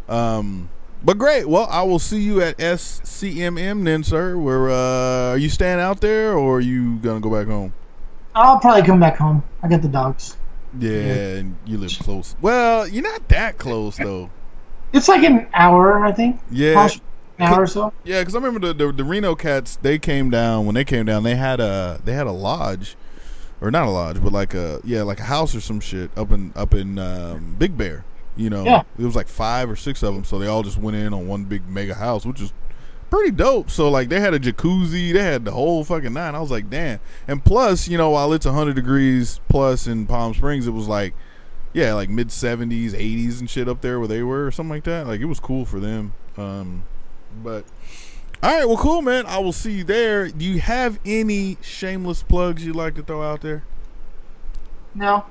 great. Well, I will see you at SCMM then, sir. Where are you staying out there, or are you gonna go back home? I'll probably come back home. I got the dogs. Yeah, and you live close. Well, you're not that close though. It's like an hour, I think. Yeah, an hour or so. Yeah, because I remember the Reno cats. They came down when they came down. They had a lodge, or not a lodge, but like a house or some shit up in Big Bear. You know, yeah. It was like 5 or 6 of them, so they all just went in on one big mega house, which is pretty dope. So like they had a jacuzzi, they had the whole fucking nine. I was like, damn. And plus, you know, while it's 100 degrees plus in Palm Springs, it was like. Yeah, like mid 70s, 80s and shit up there where they were or something like that. Like it was cool for them. But all right, well, cool, man. I will see you there. Do you have any shameless plugs you'd like to throw out there? No,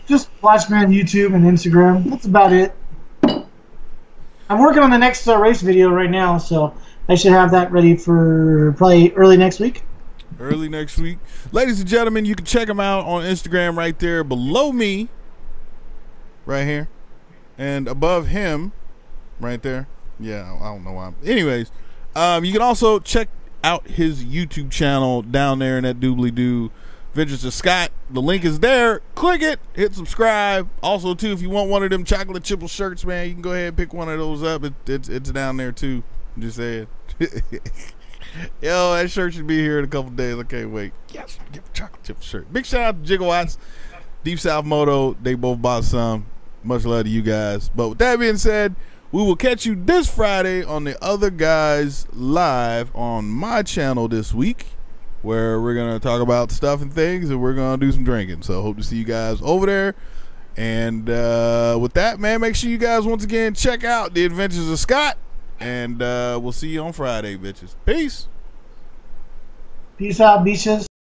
just watch me on YouTube and Instagram. That's about it. I'm working on the next race video right now, so I should have that ready for probably early next week. Early next week. Ladies and gentlemen, you can check them out on Instagram right there below me. Right here, and above him, right there. Yeah, I don't know why. Anyways, you can also check out his YouTube channel down there in that doobly-doo, Adventures of Scott. The link is there. Click it. Hit subscribe. Also, too, if you want one of them chocolate chipple shirts, man, you can go ahead and pick one of those up. It's down there too. I'm just saying. Yo, that shirt should be here in a couple days. I can't wait. Yes, get a chocolate chip shirt. Big shout out to Gigawatts, Deep South Moto. They both bought some. Much love to you guys. But with that being said, we will catch you this Friday on the Other Guys Live on my channel this week, where we're going to talk about stuff and things, and we're going to do some drinking. So hope to see you guys over there. And with that, man, make sure you guys once again check out The Adventures of Scott. And we'll see you on Friday, bitches. Peace. Peace out, beaches.